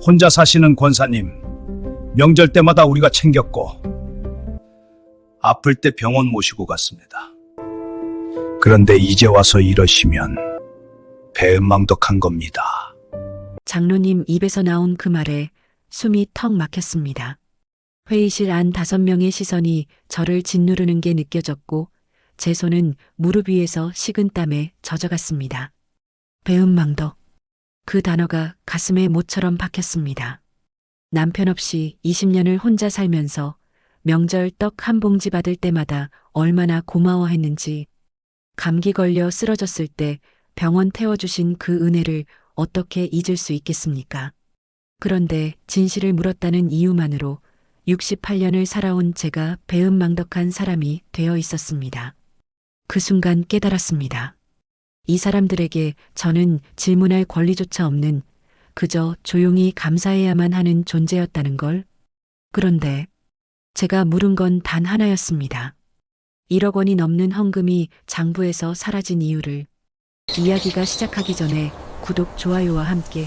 혼자 사시는 권사님, 명절 때마다 우리가 챙겼고 아플 때 병원 모시고 갔습니다. 그런데 이제 와서 이러시면 배은망덕한 겁니다. 장로님 입에서 나온 그 말에 숨이 턱 막혔습니다. 회의실 안 5명의 시선이 저를 짓누르는 게 느껴졌고 제 손은 무릎 위에서 식은 땀에 젖어갔습니다. 배은망덕. 그 단어가 가슴에 못처럼 박혔습니다. 남편 없이 20년을 혼자 살면서 명절 떡 한 봉지 받을 때마다 얼마나 고마워했는지, 감기 걸려 쓰러졌을 때 병원 태워주신 그 은혜를 어떻게 잊을 수 있겠습니까? 그런데 진실을 물었다는 이유만으로 68년을 살아온 제가 배은망덕한 사람이 되어 있었습니다. 그 순간 깨달았습니다. 이 사람들에게 저는 질문할 권리조차 없는, 그저 조용히 감사해야만 하는 존재였다는 걸. 그런데 제가 물은 건 단 하나였습니다. 1억 원이 넘는 헌금이 장부에서 사라진 이유를. 이야기가 시작하기 전에 구독, 좋아요와 함께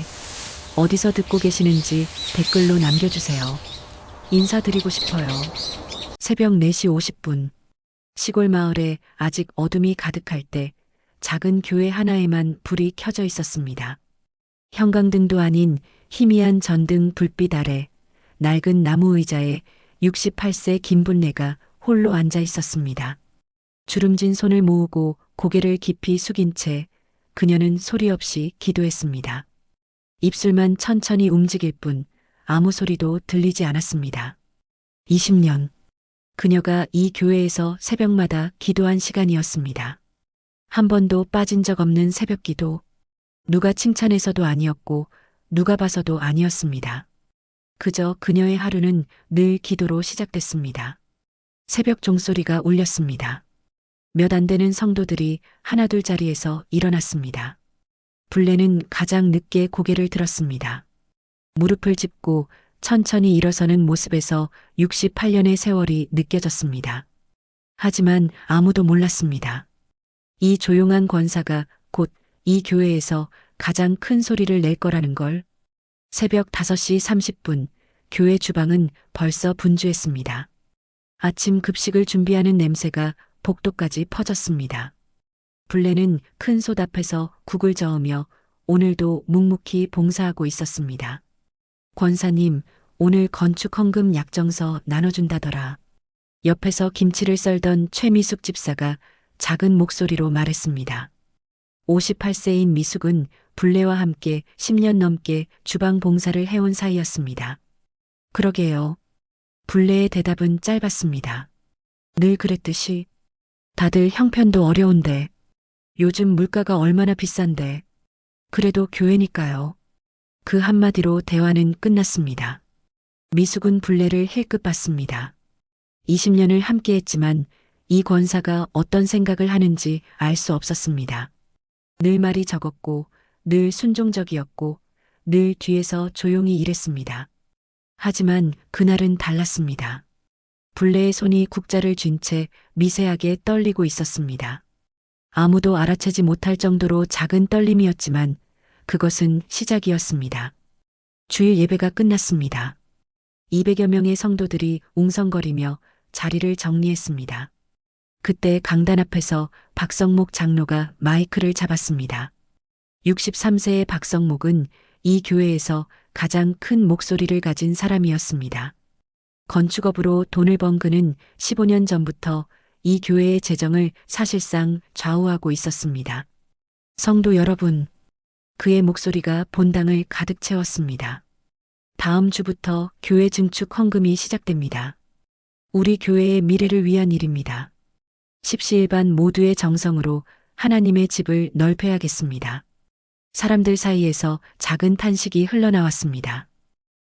어디서 듣고 계시는지 댓글로 남겨주세요. 인사드리고 싶어요. 새벽 4시 50분. 시골 마을에 아직 어둠이 가득할 때 작은 교회 하나에만 불이 켜져 있었습니다. 형광등도 아닌 희미한 전등 불빛 아래 낡은 나무 의자에 68세 김분례가 홀로 앉아 있었습니다. 주름진 손을 모으고 고개를 깊이 숙인 채 그녀는 소리 없이 기도했습니다. 입술만 천천히 움직일 뿐 아무 소리도 들리지 않았습니다. 20년. 그녀가 이 교회에서 새벽마다 기도한 시간이었습니다. 한 번도 빠진 적 없는 새벽 기도. 누가 칭찬해서도 아니었고 누가 봐서도 아니었습니다. 그저 그녀의 하루는 늘 기도로 시작됐습니다. 새벽 종소리가 울렸습니다. 몇 안 되는 성도들이 하나둘 자리에서 일어났습니다. 분례는 가장 늦게 고개를 들었습니다. 무릎을 짚고 천천히 일어서는 모습에서 68년의 세월이 느껴졌습니다. 하지만 아무도 몰랐습니다. 이 조용한 권사가 곧 이 교회에서 가장 큰 소리를 낼 거라는 걸. 새벽 5시 30분, 교회 주방은 벌써 분주했습니다. 아침 급식을 준비하는 냄새가 복도까지 퍼졌습니다. 분례는 큰 솥 앞에서 국을 저으며 오늘도 묵묵히 봉사하고 있었습니다. 권사님, 오늘 건축 헌금 약정서 나눠준다더라. 옆에서 김치를 썰던 최미숙 집사가 작은 목소리로 말했습니다. 58세인 미숙은 분례와 함께 10년 넘게 주방 봉사를 해온 사이였습니다. 그러게요. 분례의 대답은 짧았습니다. 늘 그랬듯이. 다들 형편도 어려운데. 요즘 물가가 얼마나 비싼데. 그래도 교회니까요. 그 한마디로 대화는 끝났습니다. 미숙은 분례를 힐끗 봤습니다. 20년을 함께했지만 이 권사가 어떤 생각을 하는지 알 수 없었습니다. 늘 말이 적었고 늘 순종적이었고 늘 뒤에서 조용히 일했습니다. 하지만 그날은 달랐습니다. 분례의 손이 국자를 쥔 채 미세하게 떨리고 있었습니다. 아무도 알아채지 못할 정도로 작은 떨림이었지만 그것은 시작이었습니다. 주일 예배가 끝났습니다. 200여 명의 성도들이 웅성거리며 자리를 정리했습니다. 그때 강단 앞에서 박성목 장로가 마이크를 잡았습니다. 63세의 박성목은 이 교회에서 가장 큰 목소리를 가진 사람이었습니다. 건축업으로 돈을 번 그는 15년 전부터 이 교회의 재정을 사실상 좌우하고 있었습니다. 성도 여러분, 그의 목소리가 본당을 가득 채웠습니다. 다음 주부터 교회 증축 헌금이 시작됩니다. 우리 교회의 미래를 위한 일입니다. 십시일반 모두의 정성으로 하나님의 집을 넓혀야겠습니다. 사람들 사이에서 작은 탄식이 흘러나왔습니다.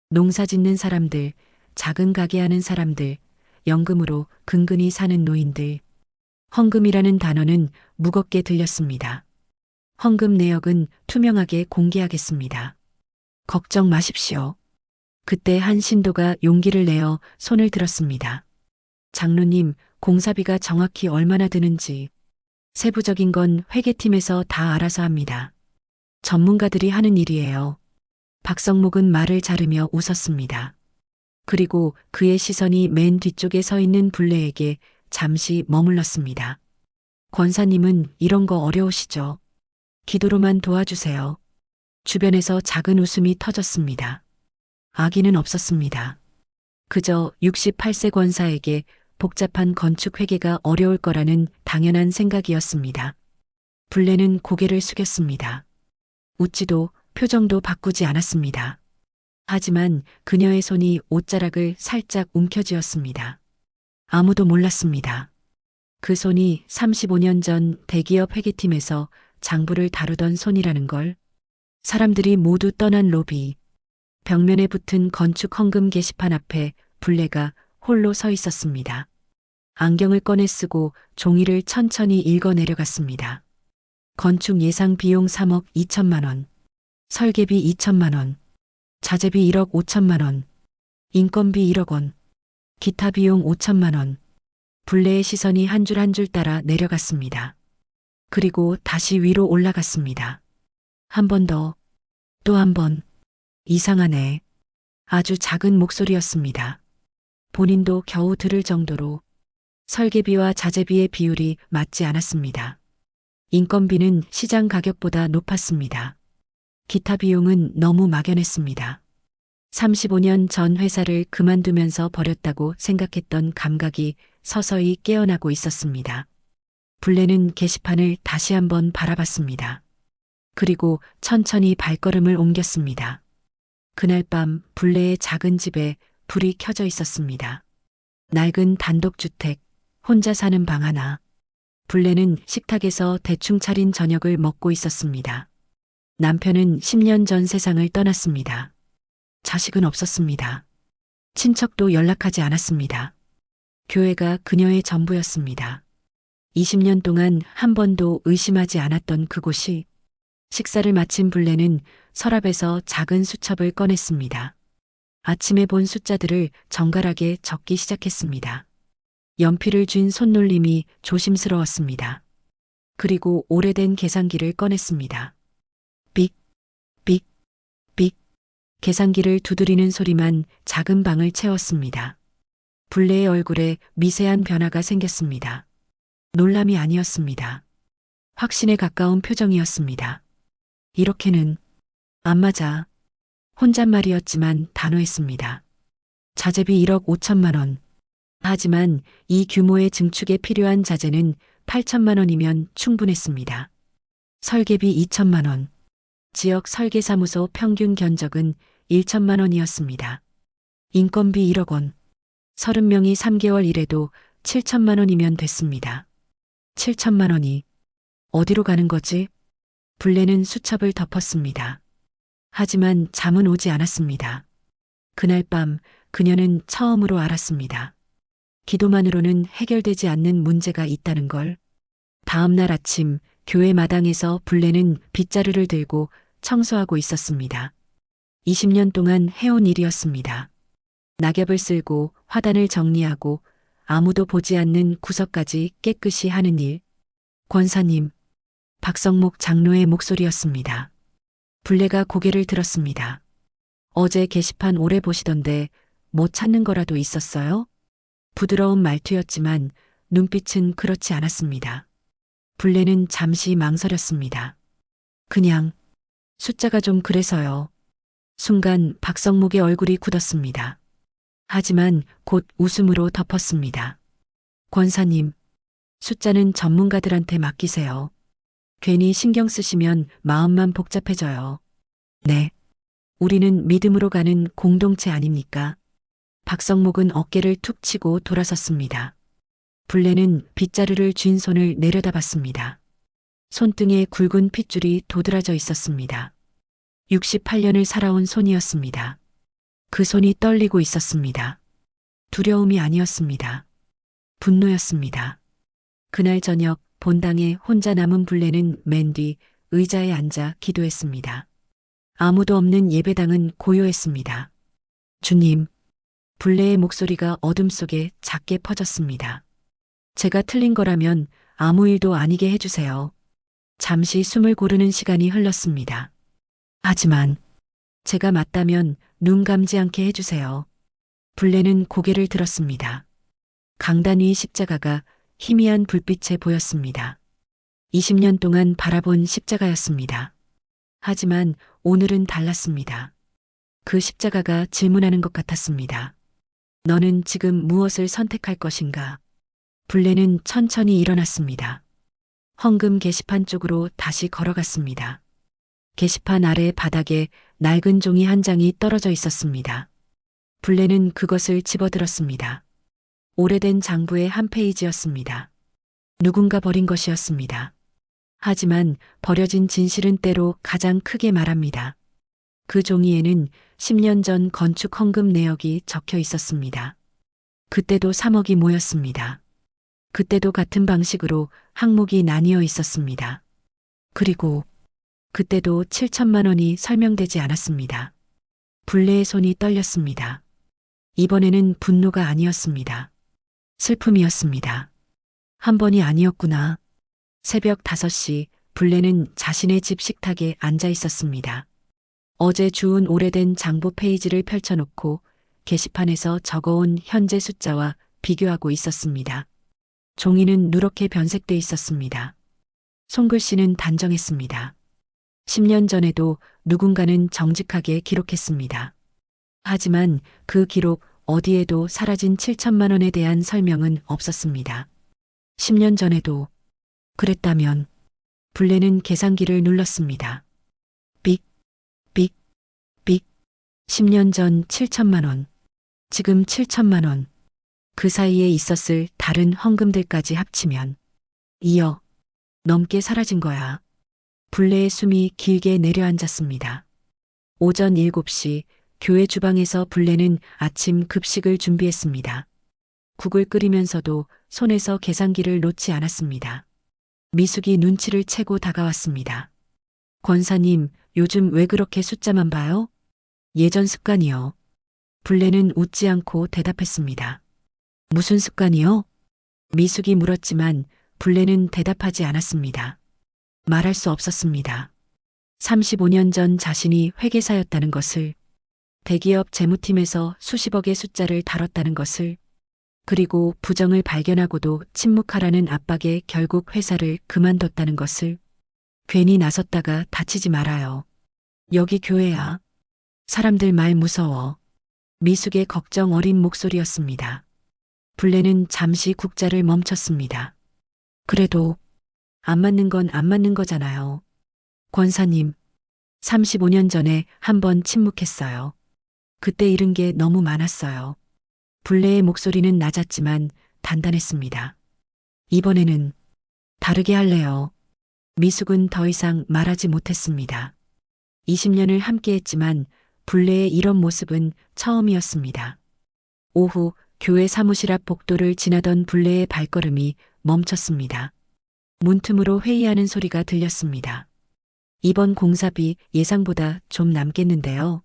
농사 짓는 사람들, 작은 가게 하는 사람들, 연금으로 근근히 사는 노인들. 헌금이라는 단어는 무겁게 들렸습니다. 헌금 내역은 투명하게 공개하겠습니다. 걱정 마십시오. 그때 한 신도가 용기를 내어 손을 들었습니다. 장로님, 공사비가 정확히 얼마나 드는지 세부적인 건 회계팀에서 다 알아서 합니다. 전문가들이 하는 일이에요. 박성목은 말을 자르며 웃었습니다. 그리고 그의 시선이 맨 뒤쪽에 서 있는 불레에게 잠시 머물렀습니다. 권사님은 이런 거 어려우시죠? 기도로만 도와주세요. 주변에서 작은 웃음이 터졌습니다. 악의는 없었습니다. 그저 68세 권사에게 복잡한 건축 회계가 어려울 거라는 당연한 생각이었습니다. 불레는 고개를 숙였습니다. 웃지도 표정도 바꾸지 않았습니다. 하지만 그녀의 손이 옷자락을 살짝 움켜쥐었습니다. 아무도 몰랐습니다. 그 손이 35년 전 대기업 회계팀에서 장부를 다루던 손이라는 걸. 사람들이 모두 떠난 로비. 벽면에 붙은 건축 헌금 게시판 앞에 불레가 홀로 서 있었습니다. 안경을 꺼내 쓰고 종이를 천천히 읽어 내려갔습니다. 건축 예상 비용 3억 2천만 원. 설계비 2천만 원. 자재비 1억 5천만 원. 인건비 1억 원. 기타 비용 5천만 원. 불레의 시선이 한 줄 한 줄 따라 내려갔습니다. 그리고 다시 위로 올라갔습니다. 한 번 더. 또 한 번. 이상하네. 아주 작은 목소리였습니다. 본인도 겨우 들을 정도로 설계비와 자재비의 비율이 맞지 않았습니다. 인건비는 시장 가격보다 높았습니다. 기타 비용은 너무 막연했습니다. 35년 전 회사를 그만두면서 버렸다고 생각했던 감각이 서서히 깨어나고 있었습니다. 불레는 게시판을 다시 한번 바라봤습니다. 그리고 천천히 발걸음을 옮겼습니다. 그날 밤 불레의 작은 집에 불이 켜져 있었습니다. 낡은 단독주택, 혼자 사는 방 하나. 불레는 식탁에서 대충 차린 저녁을 먹고 있었습니다. 남편은 10년 전 세상을 떠났습니다. 자식은 없었습니다. 친척도 연락하지 않았습니다. 교회가 그녀의 전부였습니다. 20년 동안 한 번도 의심하지 않았던 그곳이. 식사를 마친 불레는 서랍에서 작은 수첩을 꺼냈습니다. 아침에 본 숫자들을 정갈하게 적기 시작했습니다. 연필을 쥔 손놀림이 조심스러웠습니다. 그리고 오래된 계산기를 꺼냈습니다. 삑, 삑, 삑. 계산기를 두드리는 소리만 작은 방을 채웠습니다. 불레의 얼굴에 미세한 변화가 생겼습니다. 놀람이 아니었습니다. 확신에 가까운 표정이었습니다. 이렇게는 안 맞아. 혼잣말이었지만 단호했습니다. 자재비 1억 5천만 원. 하지만 이 규모의 증축에 필요한 자재는 8천만 원이면 충분했습니다. 설계비 2천만 원. 지역 설계사무소 평균 견적은 1천만 원이었습니다. 인건비 1억 원. 30명이 3개월 일해도 7천만 원이면 됐습니다. 7천만 원이 어디로 가는 거지? 불레는 수첩을 덮었습니다. 하지만 잠은 오지 않았습니다. 그날 밤 그녀는 처음으로 알았습니다. 기도만으로는 해결되지 않는 문제가 있다는 걸. 다음 날 아침 교회 마당에서 불레는 빗자루를 들고 청소하고 있었습니다. 20년 동안 해온 일이었습니다. 낙엽을 쓸고 화단을 정리하고 아무도 보지 않는 구석까지 깨끗이 하는 일. 권사님, 박성목 장로의 목소리였습니다. 불레가 고개를 들었습니다. 어제 게시판 오래 보시던데 뭐 찾는 거라도 있었어요? 부드러운 말투였지만 눈빛은 그렇지 않았습니다. 불레는 잠시 망설였습니다. 그냥 숫자가 좀 그래서요. 순간 박성목의 얼굴이 굳었습니다. 하지만 곧 웃음으로 덮었습니다. 권사님, 숫자는 전문가들한테 맡기세요. 괜히 신경 쓰시면 마음만 복잡해져요. 네. 우리는 믿음으로 가는 공동체 아닙니까? 박성목은 어깨를 툭 치고 돌아섰습니다. 불레는 빗자루를 쥔 손을 내려다봤습니다. 손등에 굵은 핏줄이 도드라져 있었습니다. 68년을 살아온 손이었습니다. 그 손이 떨리고 있었습니다. 두려움이 아니었습니다. 분노였습니다. 그날 저녁 본당에 혼자 남은 불레는 맨 뒤 의자에 앉아 기도했습니다. 아무도 없는 예배당은 고요했습니다. 주님, 불레의 목소리가 어둠 속에 작게 퍼졌습니다. 제가 틀린 거라면 아무 일도 아니게 해주세요. 잠시 숨을 고르는 시간이 흘렀습니다. 하지만 제가 맞다면 눈 감지 않게 해주세요. 블레는 고개를 들었습니다. 강단 위 십자가가 희미한 불빛에 보였습니다. 20년 동안 바라본 십자가였습니다. 하지만 오늘은 달랐습니다. 그 십자가가 질문하는 것 같았습니다. 너는 지금 무엇을 선택할 것인가? 블레는 천천히 일어났습니다. 헌금 게시판 쪽으로 다시 걸어갔습니다. 게시판 아래 바닥에 낡은 종이 한 장이 떨어져 있었습니다. 블레는 그것을 집어들었습니다. 오래된 장부의 한 페이지였습니다. 누군가 버린 것이었습니다. 하지만 버려진 진실은 때로 가장 크게 말합니다. 그 종이에는 10년 전 건축 헌금 내역이 적혀 있었습니다. 그때도 3억이 모였습니다. 그때도 같은 방식으로 항목이 나뉘어 있었습니다. 그리고 그때도 7천만 원이 설명되지 않았습니다. 블레의 손이 떨렸습니다. 이번에는 분노가 아니었습니다. 슬픔이었습니다. 한 번이 아니었구나. 새벽 5시 블레는 자신의 집 식탁에 앉아 있었습니다. 어제 주운 오래된 장부 페이지를 펼쳐놓고 게시판에서 적어온 현재 숫자와 비교하고 있었습니다. 종이는 누렇게 변색돼 있었습니다. 손글씨는 단정했습니다. 10년 전에도 누군가는 정직하게 기록했습니다. 하지만 그 기록 어디에도 사라진 7천만 원에 대한 설명은 없었습니다. 10년 전에도 그랬다면 블레는 계산기를 눌렀습니다. 삑, 삑, 삑. 10년 전 7천만 원. 지금 7천만 원. 그 사이에 있었을 다른 헌금들까지 합치면 2억 넘게 사라진 거야. 블레의 숨이 길게 내려앉았습니다. 오전 7시 교회 주방에서 블레는 아침 급식을 준비했습니다. 국을 끓이면서도 손에서 계산기를 놓지 않았습니다. 미숙이 눈치를 채고 다가왔습니다. 권사님, 요즘 왜 그렇게 숫자만 봐요? 예전 습관이요. 블레는 웃지 않고 대답했습니다. 무슨 습관이요? 미숙이 물었지만 블레는 대답하지 않았습니다. 말할 수 없었습니다. 35년 전 자신이 회계사였다는 것을, 대기업 재무팀에서 수십억의 숫자를 다뤘다는 것을, 그리고 부정을 발견하고도 침묵하라는 압박에 결국 회사를 그만뒀다는 것을, 괜히 나섰다가 다치지 말아요. 여기 교회야. 사람들 말 무서워. 미숙의 걱정 어린 목소리였습니다. 블레는 잠시 국자를 멈췄습니다. 그래도 안 맞는 건 안 맞는 거잖아요. 권사님, 35년 전에 한 번 침묵했어요. 그때 잃은 게 너무 많았어요. 블레의 목소리는 낮았지만 단단했습니다. 이번에는 다르게 할래요. 미숙은 더 이상 말하지 못했습니다. 20년을 함께했지만 블레의 이런 모습은 처음이었습니다. 오후 교회 사무실 앞 복도를 지나던 블레의 발걸음이 멈췄습니다. 문틈으로 회의하는 소리가 들렸습니다. 이번 공사비 예상보다 좀 남겠는데요.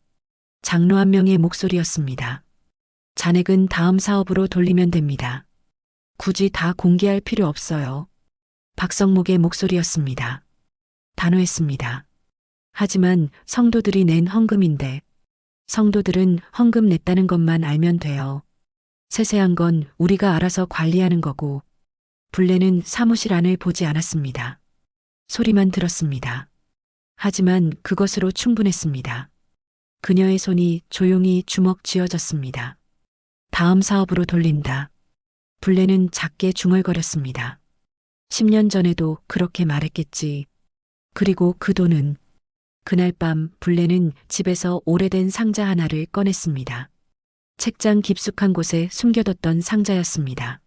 장로 한 명의 목소리였습니다. 잔액은 다음 사업으로 돌리면 됩니다. 굳이 다 공개할 필요 없어요. 박성목의 목소리였습니다. 단호했습니다. 하지만 성도들이 낸 헌금인데, 성도들은 헌금 냈다는 것만 알면 돼요. 세세한 건 우리가 알아서 관리하는 거고. 블레는 사무실 안을 보지 않았습니다. 소리만 들었습니다. 하지만 그것으로 충분했습니다. 그녀의 손이 조용히 주먹 쥐어졌습니다. 다음 사업으로 돌린다. 블레는 작게 중얼거렸습니다. 10년 전에도 그렇게 말했겠지. 그리고 그 돈은, 그날 밤 블레는 집에서 오래된 상자 하나를 꺼냈습니다. 책장 깊숙한 곳에 숨겨뒀던 상자였습니다.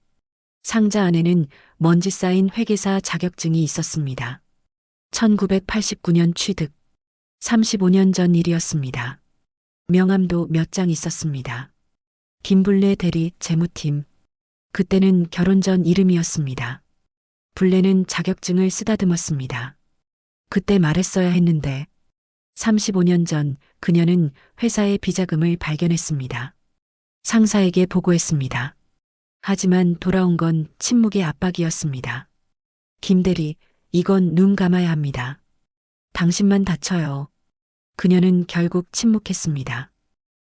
상자 안에는 먼지 쌓인 회계사 자격증이 있었습니다. 1989년 취득, 35년 전 일이었습니다. 명함도 몇 장 있었습니다. 김블레 대리 재무팀. 그때는 결혼 전 이름이었습니다. 블레는 자격증을 쓰다듬었습니다. 그때 말했어야 했는데 35년 전 그녀는 회사의 비자금을 발견했습니다. 상사에게 보고했습니다. 하지만 돌아온 건 침묵의 압박이었습니다. 김 대리, 이건 눈 감아야 합니다. 당신만 다쳐요. 그녀는 결국 침묵했습니다.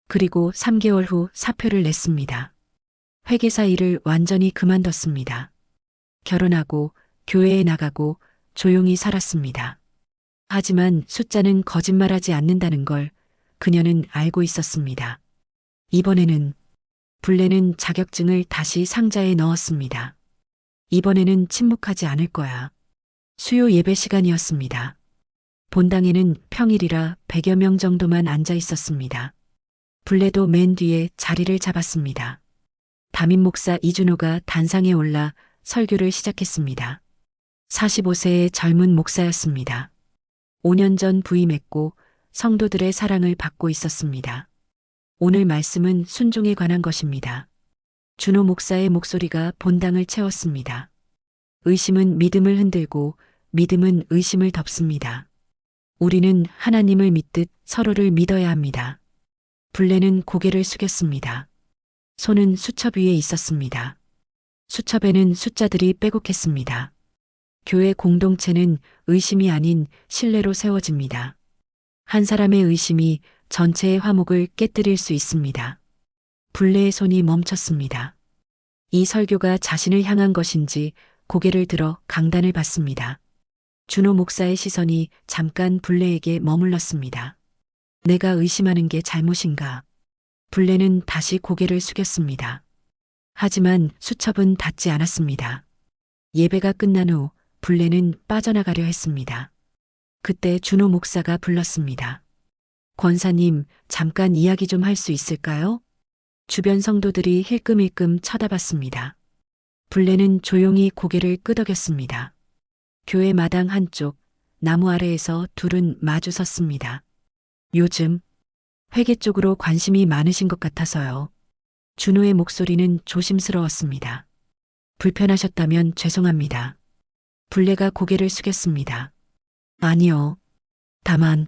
그리고 3개월 후 사표를 냈습니다. 회계사 일을 완전히 그만뒀습니다. 결혼하고 교회에 나가고 조용히 살았습니다. 하지만 숫자는 거짓말하지 않는다는 걸 그녀는 알고 있었습니다. 이번에는 블레는 자격증을 다시 상자에 넣었습니다. 이번에는 침묵하지 않을 거야. 수요 예배 시간이었습니다. 본당에는 평일이라 100여 명 정도만 앉아 있었습니다. 블레도 맨 뒤에 자리를 잡았습니다. 담임 목사 이준호가 단상에 올라 설교를 시작했습니다. 45세의 젊은 목사였습니다. 5년 전 부임했고 성도들의 사랑을 받고 있었습니다. 오늘 말씀은 순종에 관한 것입니다. 준호 목사의 목소리가 본당을 채웠습니다. 의심은 믿음을 흔들고 믿음은 의심을 덮습니다. 우리는 하나님을 믿듯 서로를 믿어야 합니다. 블레는 고개를 숙였습니다. 손은 수첩 위에 있었습니다. 수첩에는 숫자들이 빼곡했습니다. 교회 공동체는 의심이 아닌 신뢰로 세워집니다. 한 사람의 의심이 전체의 화목을 깨뜨릴 수 있습니다. 블레의 손이 멈췄습니다. 이 설교가 자신을 향한 것인지 고개를 들어 강단을 봤습니다. 준호 목사의 시선이 잠깐 블레에게 머물렀습니다. 내가 의심하는 게 잘못인가? 블레는 다시 고개를 숙였습니다. 하지만 수첩은 닫지 않았습니다. 예배가 끝난 후 블레는 빠져나가려 했습니다. 그때 준호 목사가 불렀습니다. 권사님, 잠깐 이야기 좀 할 수 있을까요? 주변 성도들이 힐끔힐끔 쳐다봤습니다. 블레는 조용히 고개를 끄덕였습니다. 교회 마당 한쪽, 나무 아래에서 둘은 마주 섰습니다. 요즘 회계 쪽으로 관심이 많으신 것 같아서요. 준호의 목소리는 조심스러웠습니다. 불편하셨다면 죄송합니다. 블레가 고개를 숙였습니다. 아니요. 다만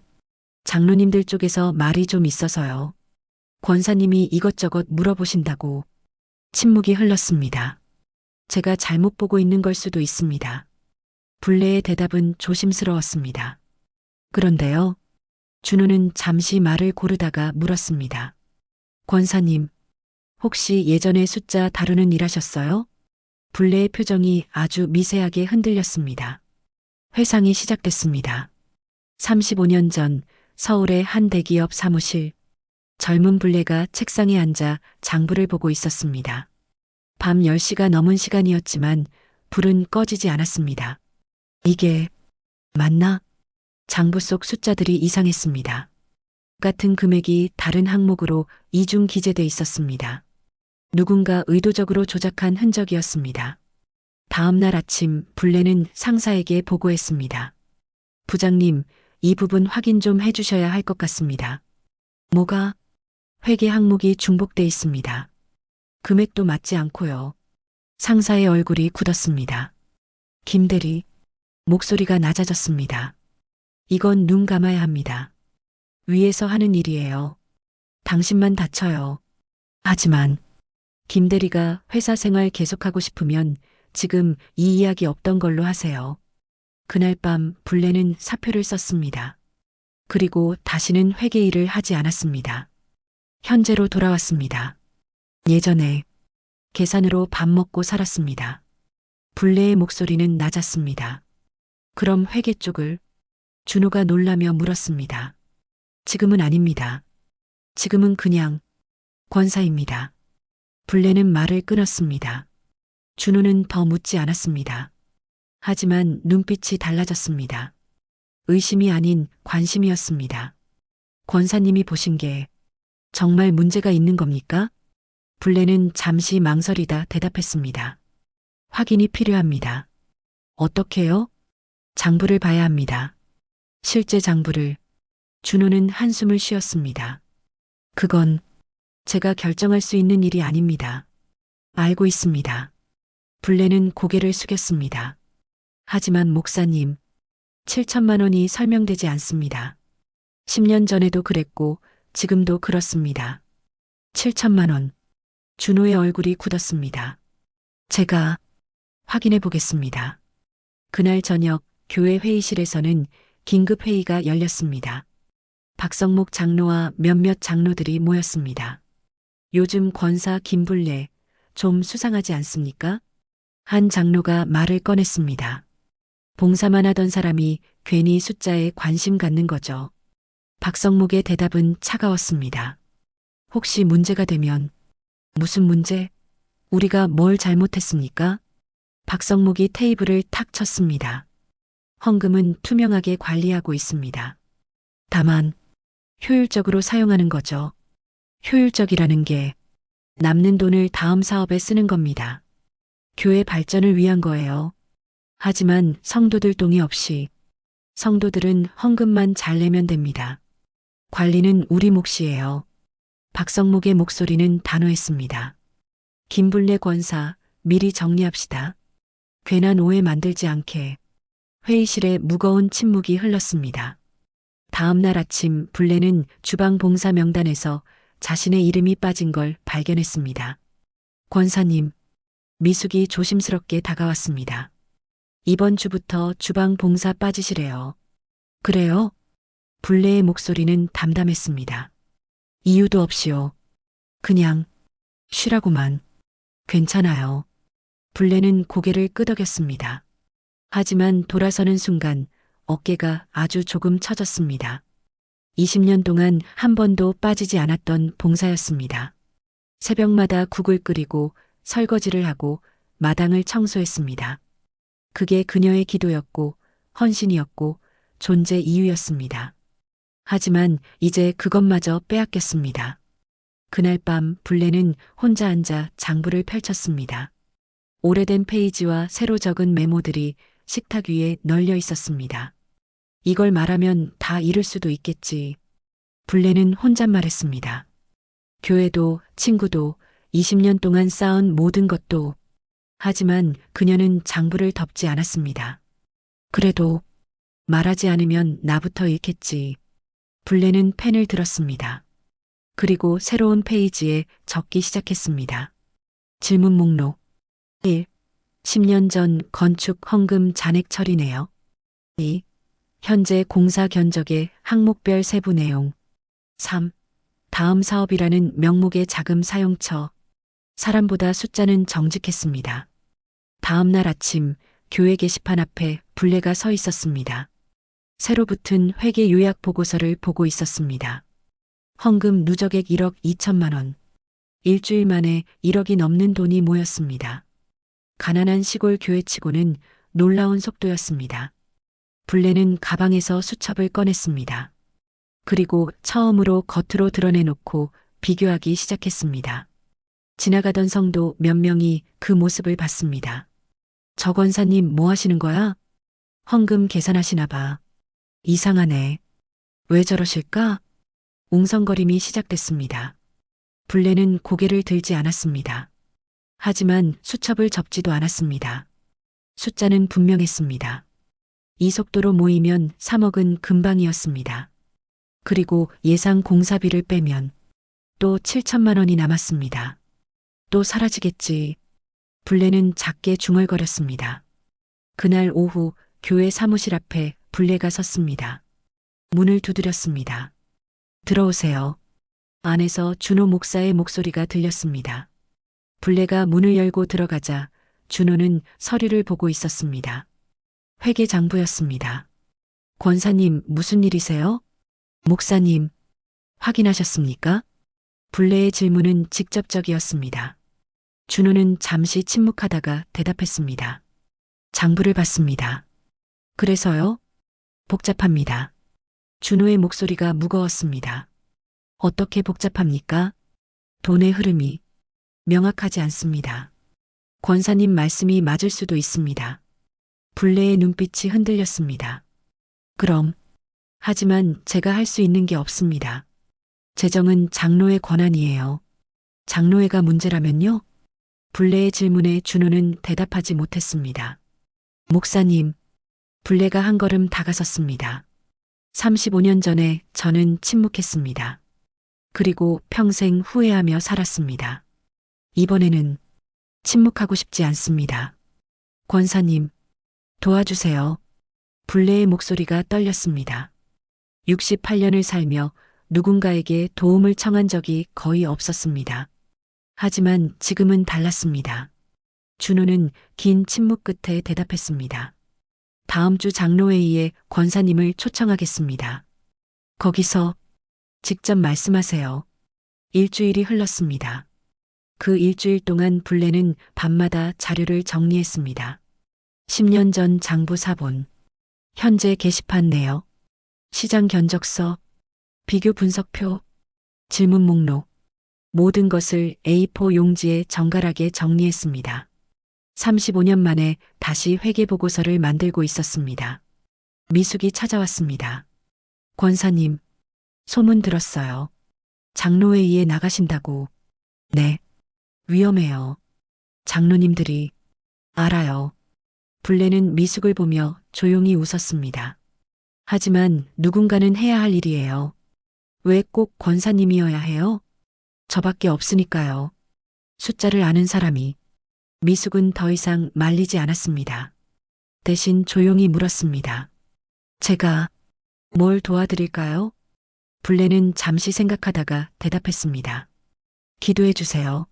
장로님들 쪽에서 말이 좀 있어서요. 권사님이 이것저것 물어보신다고. 침묵이 흘렀습니다. 제가 잘못 보고 있는 걸 수도 있습니다. 블레의 대답은 조심스러웠습니다. 그런데요. 준호는 잠시 말을 고르다가 물었습니다. 권사님, 혹시 예전에 숫자 다루는 일 하셨어요? 블레의 표정이 아주 미세하게 흔들렸습니다. 회상이 시작됐습니다. 35년 전 서울의 한 대기업 사무실. 젊은 블레가 책상에 앉아 장부를 보고 있었습니다. 밤 10시가 넘은 시간이었지만 불은 꺼지지 않았습니다. 이게 맞나? 장부 속 숫자들이 이상했습니다. 같은 금액이 다른 항목으로 이중 기재돼 있었습니다. 누군가 의도적으로 조작한 흔적이었습니다. 다음 날 아침 블레는 상사에게 보고했습니다. 부장님, 이 부분 확인 좀 해주셔야 할 것 같습니다. 뭐가? 회계 항목이 중복돼 있습니다. 금액도 맞지 않고요. 상사의 얼굴이 굳었습니다. 김대리, 목소리가 낮아졌습니다. 이건 눈 감아야 합니다. 위에서 하는 일이에요. 당신만 다쳐요. 하지만 김대리가 회사 생활 계속하고 싶으면 지금 이 이야기 없던 걸로 하세요. 그날 밤 블레는 사표를 썼습니다. 그리고 다시는 회계 일을 하지 않았습니다. 현재로 돌아왔습니다. 예전에 계산으로 밥 먹고 살았습니다. 블레의 목소리는 낮았습니다. 그럼 회계 쪽을? 준호가 놀라며 물었습니다. 지금은 아닙니다. 지금은 그냥 권사입니다. 블레는 말을 끊었습니다. 준호는 더 묻지 않았습니다. 하지만 눈빛이 달라졌습니다. 의심이 아닌 관심이었습니다. 권사님이 보신 게 정말 문제가 있는 겁니까? 블레는 잠시 망설이다 대답했습니다. 확인이 필요합니다. 어떻게요? 장부를 봐야 합니다. 실제 장부를. 준호는 한숨을 쉬었습니다. 그건 제가 결정할 수 있는 일이 아닙니다. 알고 있습니다. 블레는 고개를 숙였습니다. 하지만 목사님, 7천만 원이 설명되지 않습니다. 10년 전에도 그랬고 지금도 그렇습니다. 7천만 원. 준호의 얼굴이 굳었습니다. 제가 확인해 보겠습니다. 그날 저녁 교회 회의실에서는 긴급 회의가 열렸습니다. 박성목 장로와 몇몇 장로들이 모였습니다. 요즘 권사 김불례 좀 수상하지 않습니까? 한 장로가 말을 꺼냈습니다. 봉사만 하던 사람이 괜히 숫자에 관심 갖는 거죠. 박성목의 대답은 차가웠습니다. 혹시 문제가 되면 무슨 문제? 우리가 뭘 잘못했습니까? 박성목이 테이블을 탁 쳤습니다. 헌금은 투명하게 관리하고 있습니다. 다만 효율적으로 사용하는 거죠. 효율적이라는 게 남는 돈을 다음 사업에 쓰는 겁니다. 교회 발전을 위한 거예요. 하지만 성도들 동의 없이 성도들은 헌금만 잘 내면 됩니다. 관리는 우리 몫이에요. 박성목의 목소리는 단호했습니다. 김불례 권사, 미리 정리합시다. 괜한 오해 만들지 않게. 회의실에 무거운 침묵이 흘렀습니다. 다음 날 아침 불례는 주방 봉사 명단에서 자신의 이름이 빠진 걸 발견했습니다. 권사님, 미숙이 조심스럽게 다가왔습니다. 이번 주부터 주방 봉사 빠지시래요. 그래요? 불례의 목소리는 담담했습니다. 이유도 없이요. 그냥 쉬라고만. 괜찮아요. 불례는 고개를 끄덕였습니다. 하지만 돌아서는 순간 어깨가 아주 조금 처졌습니다. 20년 동안 한 번도 빠지지 않았던 봉사였습니다. 새벽마다 국을 끓이고 설거지를 하고 마당을 청소했습니다. 그게 그녀의 기도였고 헌신이었고 존재 이유였습니다. 하지만 이제 그것마저 빼앗겼습니다. 그날 밤 불례는 혼자 앉아 장부를 펼쳤습니다. 오래된 페이지와 새로 적은 메모들이 식탁 위에 널려 있었습니다. 이걸 말하면 다 잃을 수도 있겠지. 불례는 혼잣말했습니다. 교회도 친구도 20년 동안 쌓은 모든 것도. 하지만 그녀는 장부를 덮지 않았습니다. 그래도 말하지 않으면 나부터 잃겠지. 불례는 펜을 들었습니다. 그리고 새로운 페이지에 적기 시작했습니다. 질문 목록 1. 10년 전 건축 헌금 잔액 처리네요. 2. 현재 공사 견적의 항목별 세부 내용. 3. 다음 사업이라는 명목의 자금 사용처. 사람보다 숫자는 정직했습니다. 다음 날 아침 교회 게시판 앞에 불례가 서 있었습니다. 새로 붙은 회계 요약 보고서를 보고 있었습니다. 헌금 누적액 1억 2천만 원. 일주일 만에 1억이 넘는 돈이 모였습니다. 가난한 시골 교회치고는 놀라운 속도였습니다. 불례는 가방에서 수첩을 꺼냈습니다. 그리고 처음으로 겉으로 드러내놓고 비교하기 시작했습니다. 지나가던 성도 몇 명이 그 모습을 봤습니다. 저 권사님 뭐 하시는 거야? 헌금 계산하시나 봐. 이상하네. 왜 저러실까? 웅성거림이 시작됐습니다. 불례는 고개를 들지 않았습니다. 하지만 수첩을 접지도 않았습니다. 숫자는 분명했습니다. 이 속도로 모이면 3억은 금방이었습니다. 그리고 예상 공사비를 빼면 또 7천만 원이 남았습니다. 또 사라지겠지. 불례는 작게 중얼거렸습니다. 그날 오후 교회 사무실 앞에 불례가 섰습니다. 문을 두드렸습니다. 들어오세요. 안에서 준호 목사의 목소리가 들렸습니다. 불례가 문을 열고 들어가자 준호는 서류를 보고 있었습니다. 회계장부였습니다. 권사님 무슨 일이세요? 목사님, 확인하셨습니까? 불례의 질문은 직접적이었습니다. 준호는 잠시 침묵하다가 대답했습니다. 장부를 봤습니다. 그래서요? 복잡합니다. 준호의 목소리가 무거웠습니다. 어떻게 복잡합니까? 돈의 흐름이 명확하지 않습니다. 권사님 말씀이 맞을 수도 있습니다. 불례의 눈빛이 흔들렸습니다. 그럼, 하지만 제가 할 수 있는 게 없습니다. 재정은 장로의 권한이에요. 장로회가 문제라면요? 불례의 질문에 준호는 대답하지 못했습니다. 목사님, 불례가 한 걸음 다가섰습니다. 35년 전에 저는 침묵했습니다. 그리고 평생 후회하며 살았습니다. 이번에는 침묵하고 싶지 않습니다. 권사님, 도와주세요. 불례의 목소리가 떨렸습니다. 68년을 살며 누군가에게 도움을 청한 적이 거의 없었습니다. 하지만 지금은 달랐습니다. 준호는 긴 침묵 끝에 대답했습니다. 다음 주 장로회의에 권사님을 초청하겠습니다. 거기서 직접 말씀하세요. 일주일이 흘렀습니다. 그 일주일 동안 불레는 밤마다 자료를 정리했습니다. 10년 전 장부 사본, 현재 게시판 내역, 시장 견적서, 비교 분석표, 질문 목록, 모든 것을 A4 용지에 정갈하게 정리했습니다. 35년 만에 다시 회계보고서를 만들고 있었습니다. 미숙이 찾아왔습니다. 권사님, 소문 들었어요. 장로회의에 나가신다고. 네. 위험해요. 장로님들이. 알아요. 불레는 미숙을 보며 조용히 웃었습니다. 하지만 누군가는 해야 할 일이에요. 왜 꼭 권사님이어야 해요? 저밖에 없으니까요. 숫자를 아는 사람이. 미숙은 더 이상 말리지 않았습니다. 대신 조용히 물었습니다. 제가 뭘 도와드릴까요? 불레는 잠시 생각하다가 대답했습니다. 기도해 주세요.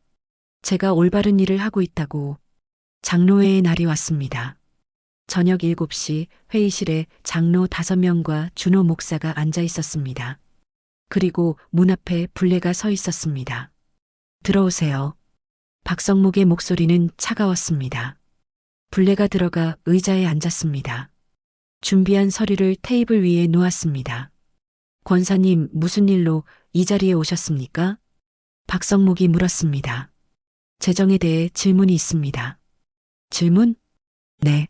제가 올바른 일을 하고 있다고. 장로회의 날이 왔습니다. 저녁 7시 회의실에 장로 5명과 준호 목사가 앉아 있었습니다. 그리고 문 앞에 불레가 서 있었습니다. 들어오세요. 박성목의 목소리는 차가웠습니다. 불레가 들어가 의자에 앉았습니다. 준비한 서류를 테이블 위에 놓았습니다. 권사님, 무슨 일로 이 자리에 오셨습니까? 박성목이 물었습니다. 재정에 대해 질문이 있습니다. 질문? 네.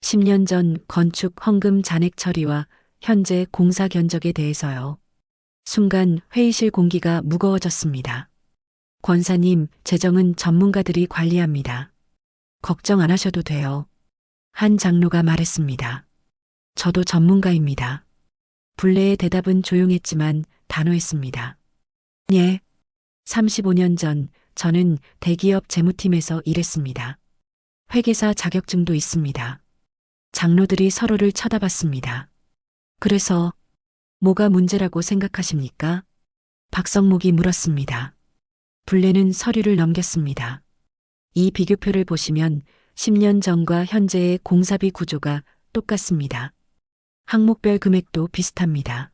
10년 전 건축 헌금 잔액 처리와 현재 공사 견적에 대해서요. 순간 회의실 공기가 무거워졌습니다. 권사님, 재정은 전문가들이 관리합니다. 걱정 안 하셔도 돼요. 한 장로가 말했습니다. 저도 전문가입니다. 불레의 대답은 조용했지만 단호했습니다. 예. 35년 전 저는 대기업 재무팀에서 일했습니다. 회계사 자격증도 있습니다. 장로들이 서로를 쳐다봤습니다. 그래서 뭐가 문제라고 생각하십니까? 박성목이 물었습니다. 불레는 서류를 넘겼습니다. 이 비교표를 보시면 10년 전과 현재의 공사비 구조가 똑같습니다. 항목별 금액도 비슷합니다.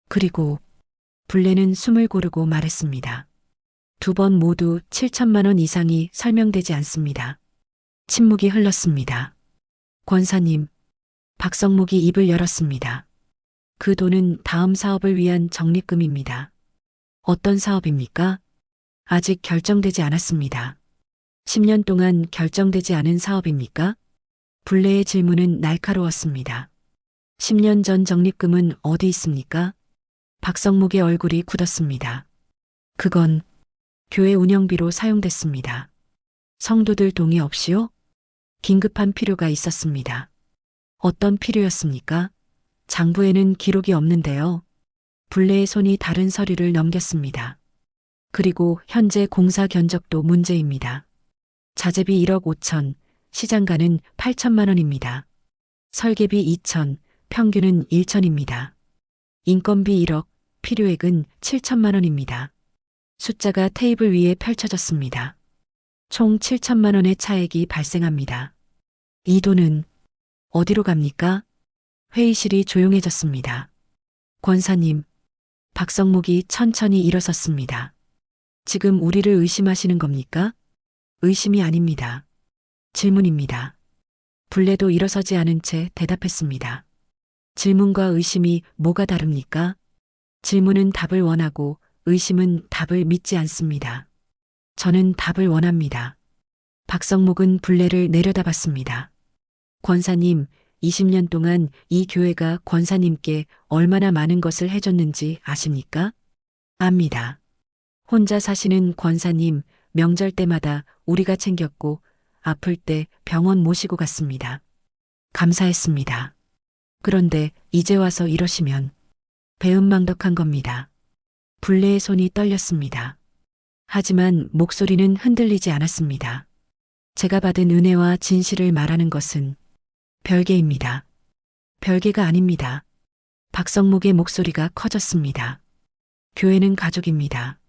그리고 불레는 숨을 고르고 말했습니다. 2번 모두 7천만 원 이상이 설명되지 않습니다. 침묵이 흘렀습니다. 권사님, 박성목이 입을 열었습니다. 그 돈은 다음 사업을 위한 적립금입니다. 어떤 사업입니까? 아직 결정되지 않았습니다. 10년 동안 결정되지 않은 사업입니까? 불레의 질문은 날카로웠습니다. 10년 전 적립금은 어디 있습니까? 박성목의 얼굴이 굳었습니다. 그건 교회 운영비로 사용됐습니다. 성도들 동의 없이요? 긴급한 필요가 있었습니다. 어떤 필요였습니까? 장부에는 기록이 없는데요. 불레의 손이 다른 서류를 넘겼습니다. 그리고 현재 공사 견적도 문제입니다. 자재비 1억 5천, 시장가는 8천만 원입니다. 설계비 2천, 평균은 1천입니다. 인건비 1억, 필요액은 7천만 원입니다. 숫자가 테이블 위에 펼쳐졌습니다. 총 7천만 원의 차액이 발생합니다. 이 돈은 어디로 갑니까? 회의실이 조용해졌습니다. 권사님, 박성목이 천천히 일어섰습니다. 지금 우리를 의심하시는 겁니까? 의심이 아닙니다. 질문입니다. 불레도 일어서지 않은 채 대답했습니다. 질문과 의심이 뭐가 다릅니까? 질문은 답을 원하고 의심은 답을 믿지 않습니다. 저는 답을 원합니다. 박성목은 불레를 내려다봤습니다. 권사님, 20년 동안 이 교회가 권사님께 얼마나 많은 것을 해줬는지 아십니까? 압니다. 혼자 사시는 권사님, 명절 때마다 우리가 챙겼고 아플 때 병원 모시고 갔습니다. 감사했습니다. 그런데 이제 와서 이러시면 배은망덕한 겁니다. 불레의 손이 떨렸습니다. 하지만 목소리는 흔들리지 않았습니다. 제가 받은 은혜와 진실을 말하는 것은 별개입니다. 별개가 아닙니다. 박성목의 목소리가 커졌습니다. 교회는 가족입니다.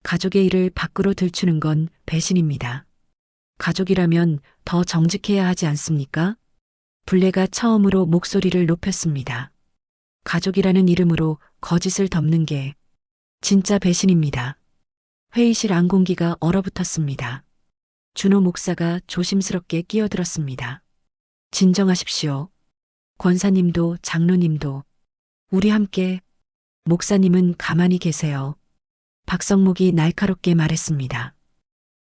가족의 일을 밖으로 들추는 건 배신입니다. 가족이라면 더 정직해야 하지 않습니까? 불례가 처음으로 목소리를 높였습니다. 가족이라는 이름으로 거짓을 덮는 게 진짜 배신입니다. 회의실 안공기가 얼어붙었습니다. 준호 목사가 조심스럽게 끼어들었습니다. 진정하십시오. 권사님도 장로님도 우리 함께. 목사님은 가만히 계세요. 박성목이 날카롭게 말했습니다.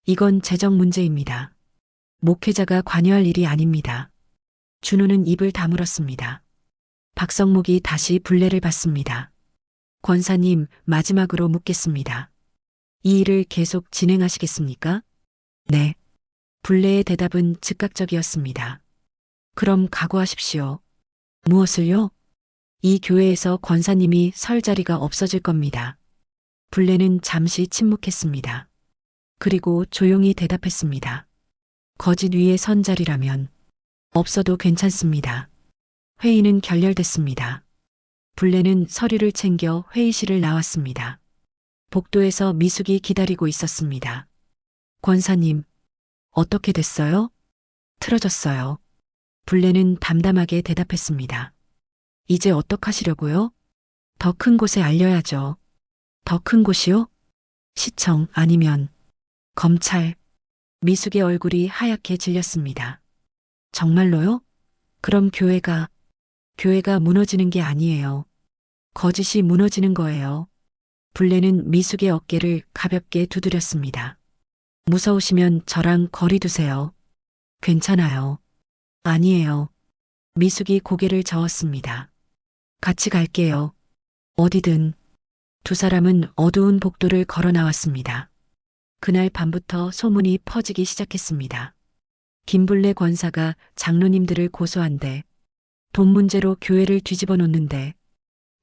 이건 재정 문제입니다. 목회자가 관여할 일이 아닙니다. 준호는 입을 다물었습니다. 박성목이 다시 불례를 받습니다. 권사님, 마지막으로 묻겠습니다. 이 일을 계속 진행하시겠습니까? 네. 불례의 대답은 즉각적이었습니다. 그럼 각오하십시오. 무엇을요? 이 교회에서 권사님이 설 자리가 없어질 겁니다. 불례는 잠시 침묵했습니다. 그리고 조용히 대답했습니다. 거짓 위에 선 자리라면 없어도 괜찮습니다. 회의는 결렬됐습니다. 불례는 서류를 챙겨 회의실을 나왔습니다. 복도에서 미숙이 기다리고 있었습니다. 권사님, 어떻게 됐어요? 틀어졌어요. 불례는 담담하게 대답했습니다. 이제 어떡하시려고요? 더 큰 곳에 알려야죠. 더 큰 곳이요? 시청 아니면 검찰. 미숙의 얼굴이 하얗게 질렸습니다. 정말로요? 그럼 교회가 무너지는 게 아니에요. 거짓이 무너지는 거예요. 불례는 미숙의 어깨를 가볍게 두드렸습니다. 무서우시면 저랑 거리 두세요. 괜찮아요. 아니에요. 미숙이 고개를 저었습니다. 같이 갈게요. 어디든. 두 사람은 어두운 복도를 걸어 나왔습니다. 그날 밤부터 소문이 퍼지기 시작했습니다. 김불례 권사가 장로님들을 고소한데, 돈 문제로 교회를 뒤집어 놓는데,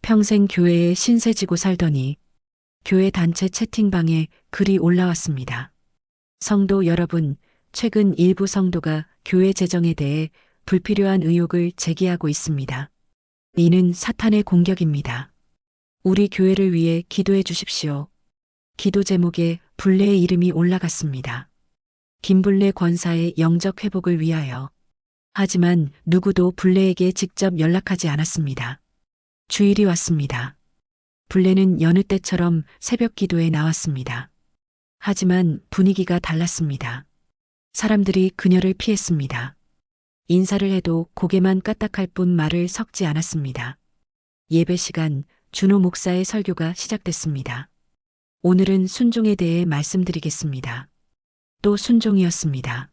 평생 교회에 신세 지고 살더니, 교회 단체 채팅방에 글이 올라왔습니다. 성도 여러분, 최근 일부 성도가 교회 재정에 대해 불필요한 의혹을 제기하고 있습니다. 이는 사탄의 공격입니다. 우리 교회를 위해 기도해 주십시오. 기도 제목에 불례의 이름이 올라갔습니다. 김불례 권사의 영적 회복을 위하여. 하지만 누구도 불례에게 직접 연락하지 않았습니다. 주일이 왔습니다. 불례는 여느 때처럼 새벽 기도에 나왔습니다. 하지만 분위기가 달랐습니다. 사람들이 그녀를 피했습니다. 인사를 해도 고개만 까딱할 뿐 말을 섞지 않았습니다. 예배 시간, 준호 목사의 설교가 시작됐습니다. 오늘은 순종에 대해 말씀드리겠습니다. 또 순종이었습니다.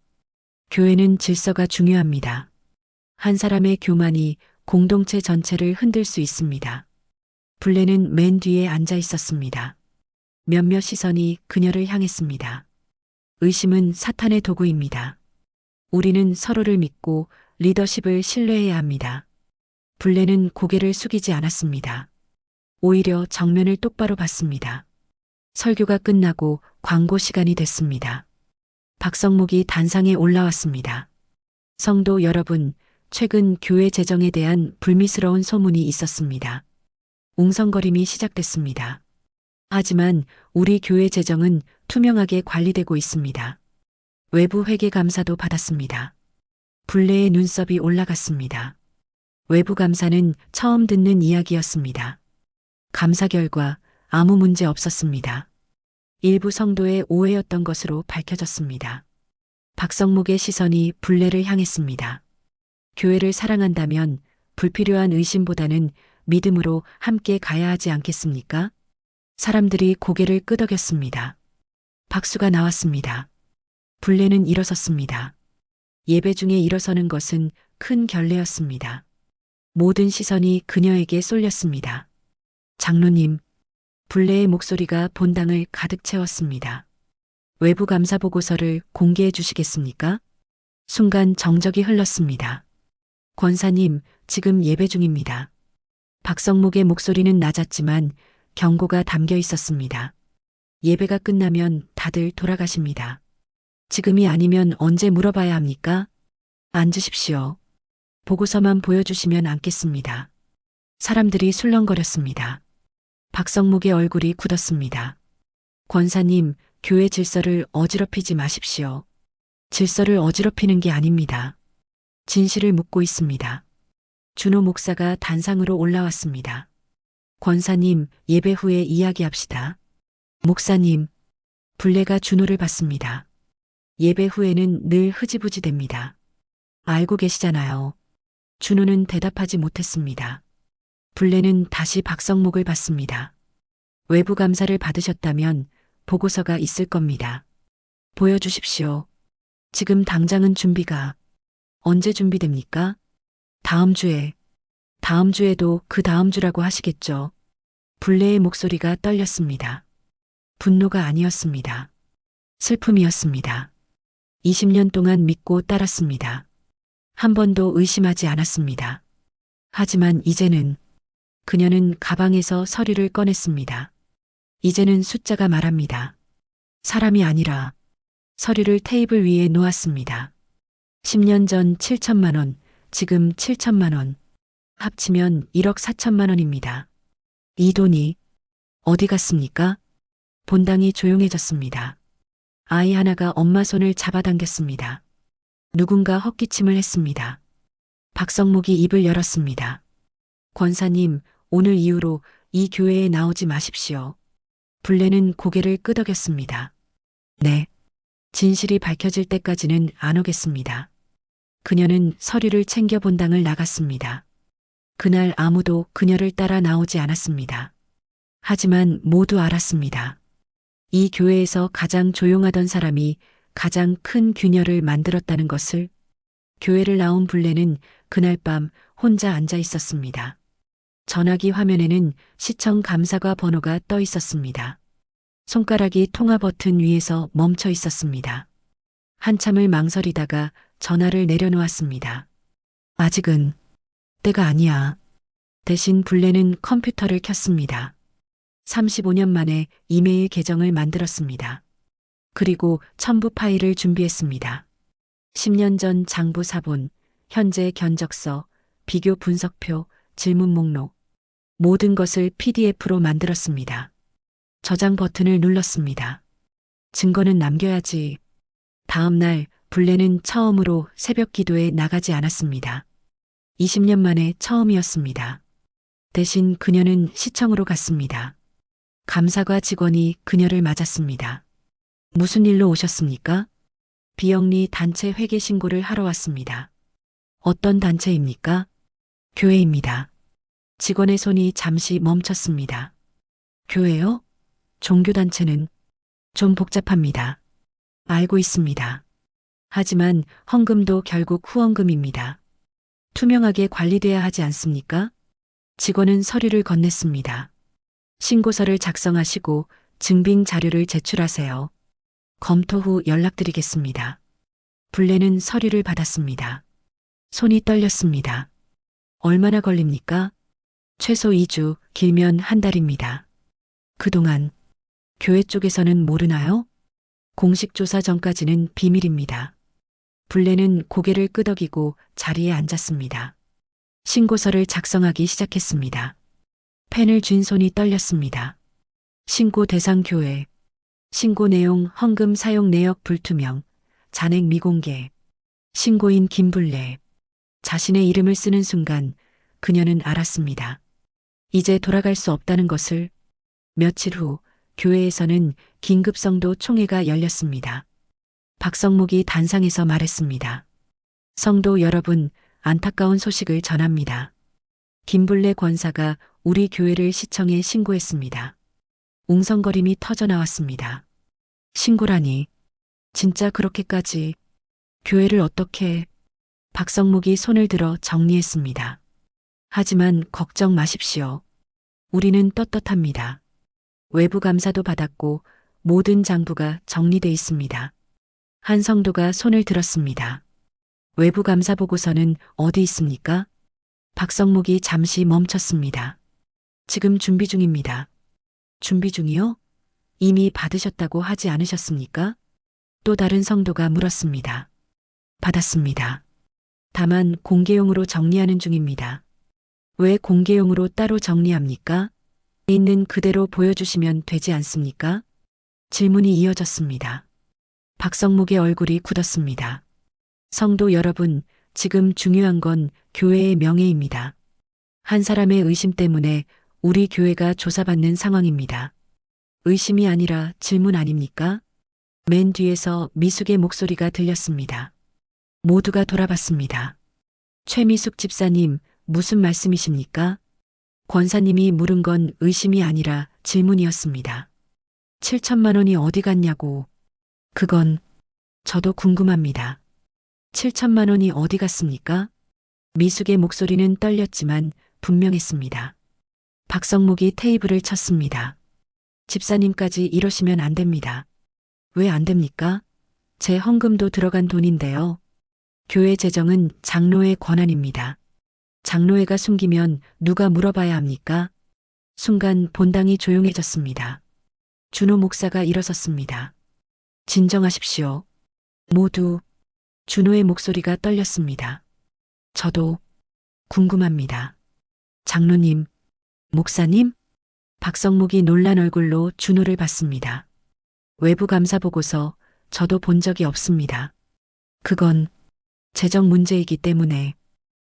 교회는 질서가 중요합니다. 한 사람의 교만이 공동체 전체를 흔들 수 있습니다. 불례는 맨 뒤에 앉아 있었습니다. 몇몇 시선이 그녀를 향했습니다. 의심은 사탄의 도구입니다. 우리는 서로를 믿고 리더십을 신뢰해야 합니다. 불례는 고개를 숙이지 않았습니다. 오히려 정면을 똑바로 봤습니다. 설교가 끝나고 광고 시간이 됐습니다. 박성목이 단상에 올라왔습니다. 성도 여러분, 최근 교회 재정에 대한 불미스러운 소문이 있었습니다. 웅성거림이 시작됐습니다. 하지만 우리 교회 재정은 투명하게 관리되고 있습니다. 외부 회계 감사도 받았습니다. 불례의 눈썹이 올라갔습니다. 외부 감사는 처음 듣는 이야기였습니다. 감사 결과 아무 문제 없었습니다. 일부 성도의 오해였던 것으로 밝혀졌습니다. 박성목의 시선이 불례를 향했습니다. 교회를 사랑한다면 불필요한 의심보다는 믿음으로 함께 가야 하지 않겠습니까? 사람들이 고개를 끄덕였습니다. 박수가 나왔습니다. 불례는 일어섰습니다. 예배 중에 일어서는 것은 큰 결례였습니다. 모든 시선이 그녀에게 쏠렸습니다. 장로님, 불례의 목소리가 본당을 가득 채웠습니다. 외부 감사 보고서를 공개해 주시겠습니까? 순간 정적이 흘렀습니다. 권사님, 지금 예배 중입니다. 박성목의 목소리는 낮았지만 경고가 담겨 있었습니다. 예배가 끝나면 다들 돌아가십니다. 지금이 아니면 언제 물어봐야 합니까? 앉으십시오. 보고서만 보여주시면 앉겠습니다. 사람들이 술렁거렸습니다. 박성목의 얼굴이 굳었습니다. 권사님, 교회 질서를 어지럽히지 마십시오. 질서를 어지럽히는 게 아닙니다. 진실을 묻고 있습니다. 준호 목사가 단상으로 올라왔습니다. 권사님, 예배 후에 이야기합시다. 목사님, 불례가 준호를 받습니다. 예배 후에는 늘 흐지부지 됩니다. 알고 계시잖아요. 준호는 대답하지 못했습니다. 불례는 다시 박성목을 받습니다. 외부 감사를 받으셨다면 보고서가 있을 겁니다. 보여주십시오. 지금 당장은 준비가. 언제 준비됩니까? 다음 주에. 다음 주에도 그 다음 주라고 하시겠죠. 불례의 목소리가 떨렸습니다. 분노가 아니었습니다. 슬픔이었습니다. 20년 동안 믿고 따랐습니다. 한 번도 의심하지 않았습니다. 하지만 이제는 그녀는 가방에서 서류를 꺼냈습니다. 이제는 숫자가 말합니다. 사람이 아니라 서류를 테이블 위에 놓았습니다. 10년 전 7천만 원, 지금 7천만 원. 합치면 1억 4천만 원입니다. 이 돈이 어디 갔습니까? 본당이 조용해졌습니다. 아이 하나가 엄마 손을 잡아당겼습니다. 누군가 헛기침을 했습니다. 박성목이 입을 열었습니다. 권사님, 오늘 이후로 이 교회에 나오지 마십시오. 불례는 고개를 끄덕였습니다. 네. 진실이 밝혀질 때까지는 안 오겠습니다. 그녀는 서류를 챙겨 본당을 나갔습니다. 그날 아무도 그녀를 따라 나오지 않았습니다. 하지만 모두 알았습니다. 이 교회에서 가장 조용하던 사람이 가장 큰 균열을 만들었다는 것을. 교회를 나온 불례는 그날 밤 혼자 앉아 있었습니다. 전화기 화면에는 시청 감사과 번호가 떠 있었습니다. 손가락이 통화 버튼 위에서 멈춰 있었습니다. 한참을 망설이다가 전화를 내려놓았습니다. 아직은 때가 아니야. 대신 불례는 컴퓨터를 켰습니다. 35년 만에 이메일 계정을 만들었습니다. 그리고 첨부 파일을 준비했습니다. 10년 전 장부 사본, 현재 견적서, 비교 분석표, 질문 목록. 모든 것을 PDF로 만들었습니다. 저장 버튼을 눌렀습니다. 증거는 남겨야지. 다음 날 불례는 처음으로 새벽 기도에 나가지 않았습니다. 20년 만에 처음이었습니다. 대신 그녀는 시청으로 갔습니다. 감사과 직원이 그녀를 맞았습니다. 무슨 일로 오셨습니까? 비영리 단체 회계 신고를 하러 왔습니다. 어떤 단체입니까? 교회입니다. 직원의 손이 잠시 멈췄습니다. 교회요? 종교단체는 좀 복잡합니다. 알고 있습니다. 하지만 헌금도 결국 후원금입니다. 투명하게 관리돼야 하지 않습니까? 직원은 서류를 건넸습니다. 신고서를 작성하시고 증빙 자료를 제출하세요. 검토 후 연락드리겠습니다. 불례는 서류를 받았습니다. 손이 떨렸습니다. 얼마나 걸립니까? 최소 2주, 길면 한 달입니다. 그동안 교회 쪽에서는 모르나요? 공식 조사 전까지는 비밀입니다. 불례는 고개를 끄덕이고 자리에 앉았습니다. 신고서를 작성하기 시작했습니다. 펜을 쥔 손이 떨렸습니다. 신고 대상 교회, 신고 내용 헌금 사용 내역 불투명, 잔액 미공개, 신고인 김불례. 자신의 이름을 쓰는 순간 그녀는 알았습니다. 이제 돌아갈 수 없다는 것을. 며칠 후 교회에서는 긴급성도 총회가 열렸습니다. 박성목이 단상에서 말했습니다. 성도 여러분, 안타까운 소식을 전합니다. 김불례 권사가 우리 교회를 시청에 신고했습니다. 웅성거림이 터져 나왔습니다. 신고라니, 진짜 그렇게까지. 교회를 어떻게. 박성목이 손을 들어 정리했습니다. 하지만 걱정 마십시오. 우리는 떳떳합니다. 외부 감사도 받았고 모든 장부가 정리돼 있습니다. 한 성도가 손을 들었습니다. 외부 감사 보고서는 어디 있습니까? 박성목이 잠시 멈췄습니다. 지금 준비 중입니다. 준비 중이요? 이미 받으셨다고 하지 않으셨습니까? 또 다른 성도가 물었습니다. 받았습니다. 다만 공개용으로 정리하는 중입니다. 왜 공개용으로 따로 정리합니까? 있는 그대로 보여주시면 되지 않습니까? 질문이 이어졌습니다. 박성목의 얼굴이 굳었습니다. 성도 여러분, 지금 중요한 건 교회의 명예입니다. 한 사람의 의심 때문에 우리 교회가 조사받는 상황입니다. 의심이 아니라 질문 아닙니까? 맨 뒤에서 미숙의 목소리가 들렸습니다. 모두가 돌아봤습니다. 최미숙 집사님, 무슨 말씀이십니까? 권사님이 물은 건 의심이 아니라 질문이었습니다. 7천만 원이 어디 갔냐고. 그건 저도 궁금합니다. 7천만 원이 어디 갔습니까? 미숙의 목소리는 떨렸지만 분명했습니다. 박성목이 테이블을 쳤습니다. 집사님까지 이러시면 안 됩니다. 왜 안 됩니까? 제 헌금도 들어간 돈인데요. 교회 재정은 장로의 권한입니다. 장로회가 숨기면 누가 물어봐야 합니까? 순간 본당이 조용해졌습니다. 준호 목사가 일어섰습니다. 진정하십시오. 모두. 준호의 목소리가 떨렸습니다. 저도 궁금합니다. 장로님, 목사님? 박성목이 놀란 얼굴로 준호를 봤습니다. 외부 감사 보고서 저도 본 적이 없습니다. 그건 재정 문제이기 때문에.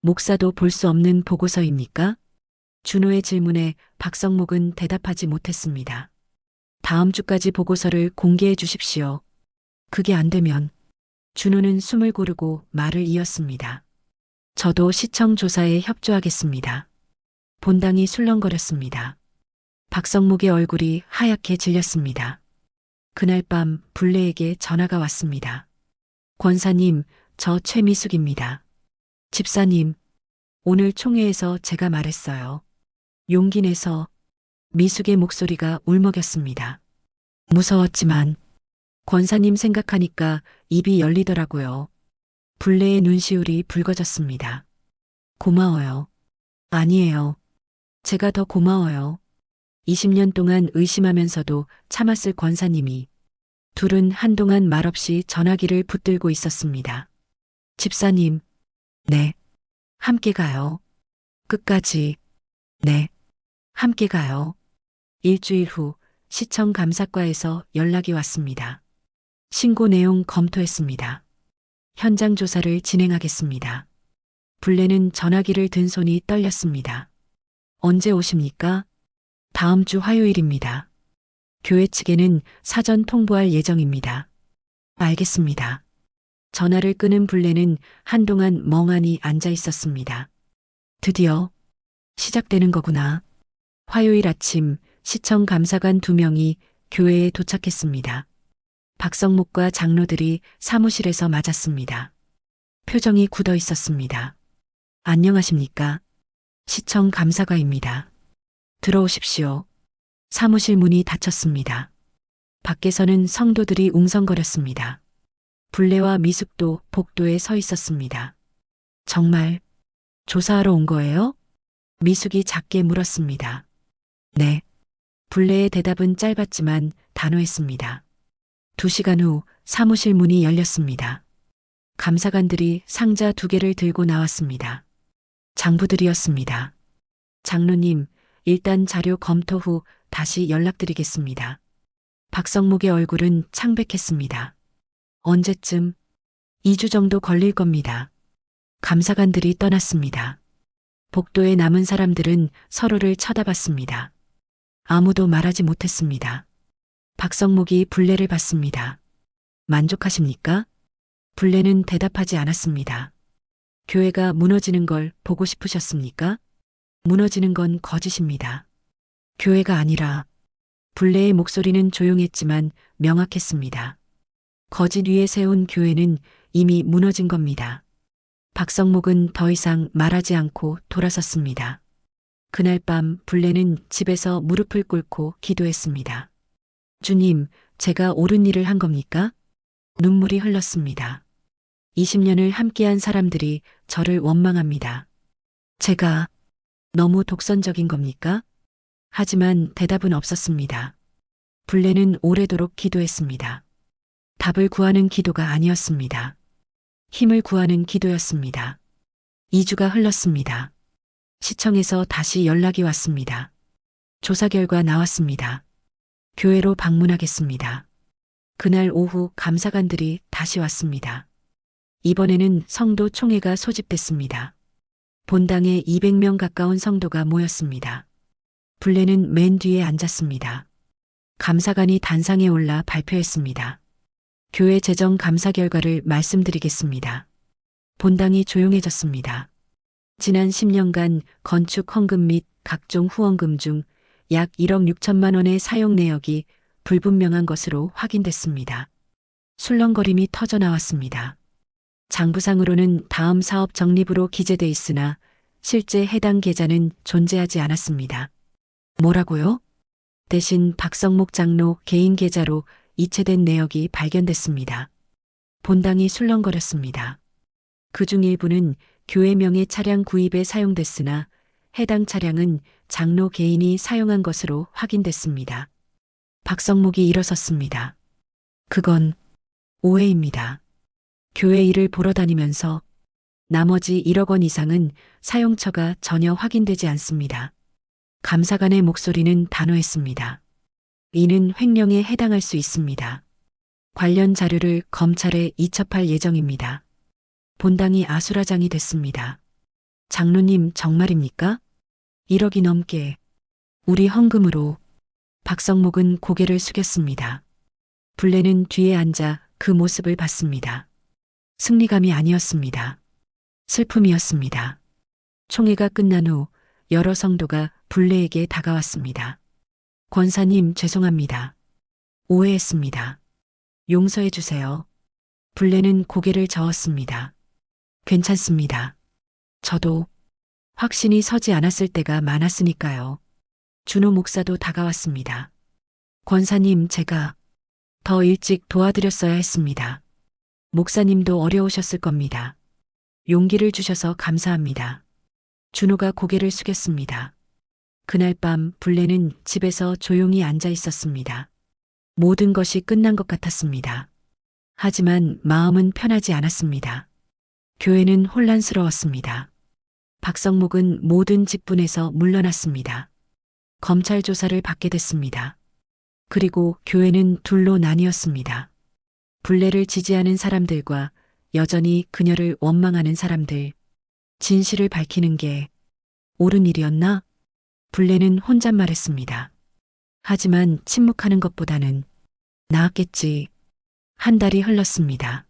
목사도 볼 수 없는 보고서입니까? 준호의 질문에 박성목은 대답하지 못했습니다. 다음 주까지 보고서를 공개해 주십시오. 그게 안 되면. 준호는 숨을 고르고 말을 이었습니다. 저도 시청 조사에 협조하겠습니다. 본당이 술렁거렸습니다. 박성목의 얼굴이 하얗게 질렸습니다. 그날 밤 불레에게 전화가 왔습니다. 권사님, 저 최미숙입니다. 집사님, 오늘 총회에서 제가 말했어요. 용기 내서. 미숙의 목소리가 울먹였습니다. 무서웠지만 권사님 생각하니까 입이 열리더라고요. 불레의 눈시울이 붉어졌습니다. 고마워요. 아니에요. 제가 더 고마워요. 20년 동안 의심하면서도 참았을 권사님이. 둘은 한동안 말없이 전화기를 붙들고 있었습니다. 집사님, 네. 함께 가요. 끝까지. 네. 함께 가요. 일주일 후 시청 감사과에서 연락이 왔습니다. 신고 내용 검토했습니다. 현장 조사를 진행하겠습니다. 불레는 전화기를 든 손이 떨렸습니다. 언제 오십니까? 다음 주 화요일입니다. 교회 측에는 사전 통보할 예정입니다. 알겠습니다. 전화를 끊은 불레는 한동안 멍하니 앉아 있었습니다. 드디어 시작되는 거구나. 화요일 아침 시청 감사관 2명이 교회에 도착했습니다. 박성목과 장로들이 사무실에서 맞았습니다. 표정이 굳어 있었습니다. 안녕하십니까? 시청 감사과입니다. 들어오십시오. 사무실 문이 닫혔습니다. 밖에서는 성도들이 웅성거렸습니다. 불레와 미숙도 복도에 서 있었습니다. 정말 조사하러 온 거예요? 미숙이 작게 물었습니다. 네. 불레의 대답은 짧았지만 단호했습니다. 2시간 후 사무실 문이 열렸습니다. 감사관들이 상자 2개를 들고 나왔습니다. 장부들이었습니다. 장로님, 일단 자료 검토 후 다시 연락드리겠습니다. 박성목의 얼굴은 창백했습니다. 언제쯤? 2주 정도 걸릴 겁니다. 감사관들이 떠났습니다. 복도에 남은 사람들은 서로를 쳐다봤습니다. 아무도 말하지 못했습니다. 박성목이 불레를 봤습니다. 만족하십니까? 불레는 대답하지 않았습니다. 교회가 무너지는 걸 보고 싶으셨습니까? 무너지는 건 거짓입니다. 교회가 아니라. 불레의 목소리는 조용했지만 명확했습니다. 거짓 위에 세운 교회는 이미 무너진 겁니다. 박성목은 더 이상 말하지 않고 돌아섰습니다. 그날 밤 불레는 집에서 무릎을 꿇고 기도했습니다. 주님, 제가 옳은 일을 한 겁니까? 눈물이 흘렀습니다. 20년을 함께한 사람들이 저를 원망합니다. 제가 너무 독선적인 겁니까? 하지만 대답은 없었습니다. 불레는 오래도록 기도했습니다. 답을 구하는 기도가 아니었습니다. 힘을 구하는 기도였습니다. 2주가 흘렀습니다. 시청에서 다시 연락이 왔습니다. 조사 결과 나왔습니다. 교회로 방문하겠습니다. 그날 오후 감사관들이 다시 왔습니다. 이번에는 성도 총회가 소집됐습니다. 본당에 200명 가까운 성도가 모였습니다. 불례는 맨 뒤에 앉았습니다. 감사관이 단상에 올라 발표했습니다. 교회 재정 감사 결과를 말씀드리겠습니다. 본당이 조용해졌습니다. 지난 10년간 건축 헌금 및 각종 후원금 중 약 1억 6천만 원의 사용 내역이 불분명한 것으로 확인됐습니다. 술렁거림이 터져 나왔습니다. 장부상으로는 다음 사업 적립으로 기재돼 있으나 실제 해당 계좌는 존재하지 않았습니다. 뭐라고요? 대신 박성목 장로 개인 계좌로 이체된 내역이 발견됐습니다. 본당이 술렁거렸습니다. 그중 일부는 교회명의 차량 구입에 사용됐으나 해당 차량은 장로 개인이 사용한 것으로 확인됐습니다. 박성목이 일어섰습니다. 그건 오해입니다. 교회 일을 보러 다니면서 나머지 1억 원 이상은 사용처가 전혀 확인되지 않습니다. 감사관의 목소리는 단호했습니다. 이는 횡령에 해당할 수 있습니다. 관련 자료를 검찰에 이첩할 예정입니다. 본당이 아수라장이 됐습니다. 장로님 정말입니까? 1억이 넘게 우리 헌금으로. 박성목은 고개를 숙였습니다. 불례는 뒤에 앉아 그 모습을 봤습니다. 승리감이 아니었습니다. 슬픔이었습니다. 총회가 끝난 후 여러 성도가 불례에게 다가왔습니다. 권사님 죄송합니다. 오해했습니다. 용서해 주세요. 불례는 고개를 저었습니다. 괜찮습니다. 저도 확신이 서지 않았을 때가 많았으니까요. 준호 목사도 다가왔습니다. 권사님 제가 더 일찍 도와드렸어야 했습니다. 목사님도 어려우셨을 겁니다. 용기를 주셔서 감사합니다. 준호가 고개를 숙였습니다. 그날 밤 불례는 집에서 조용히 앉아 있었습니다. 모든 것이 끝난 것 같았습니다. 하지만 마음은 편하지 않았습니다. 교회는 혼란스러웠습니다. 박성목은 모든 직분에서 물러났습니다. 검찰 조사를 받게 됐습니다. 그리고 교회는 둘로 나뉘었습니다. 불례를 지지하는 사람들과 여전히 그녀를 원망하는 사람들. 진실을 밝히는 게 옳은 일이었나? 불례는 혼잣말했습니다. 하지만 침묵하는 것보다는 나았겠지. 한 달이 흘렀습니다.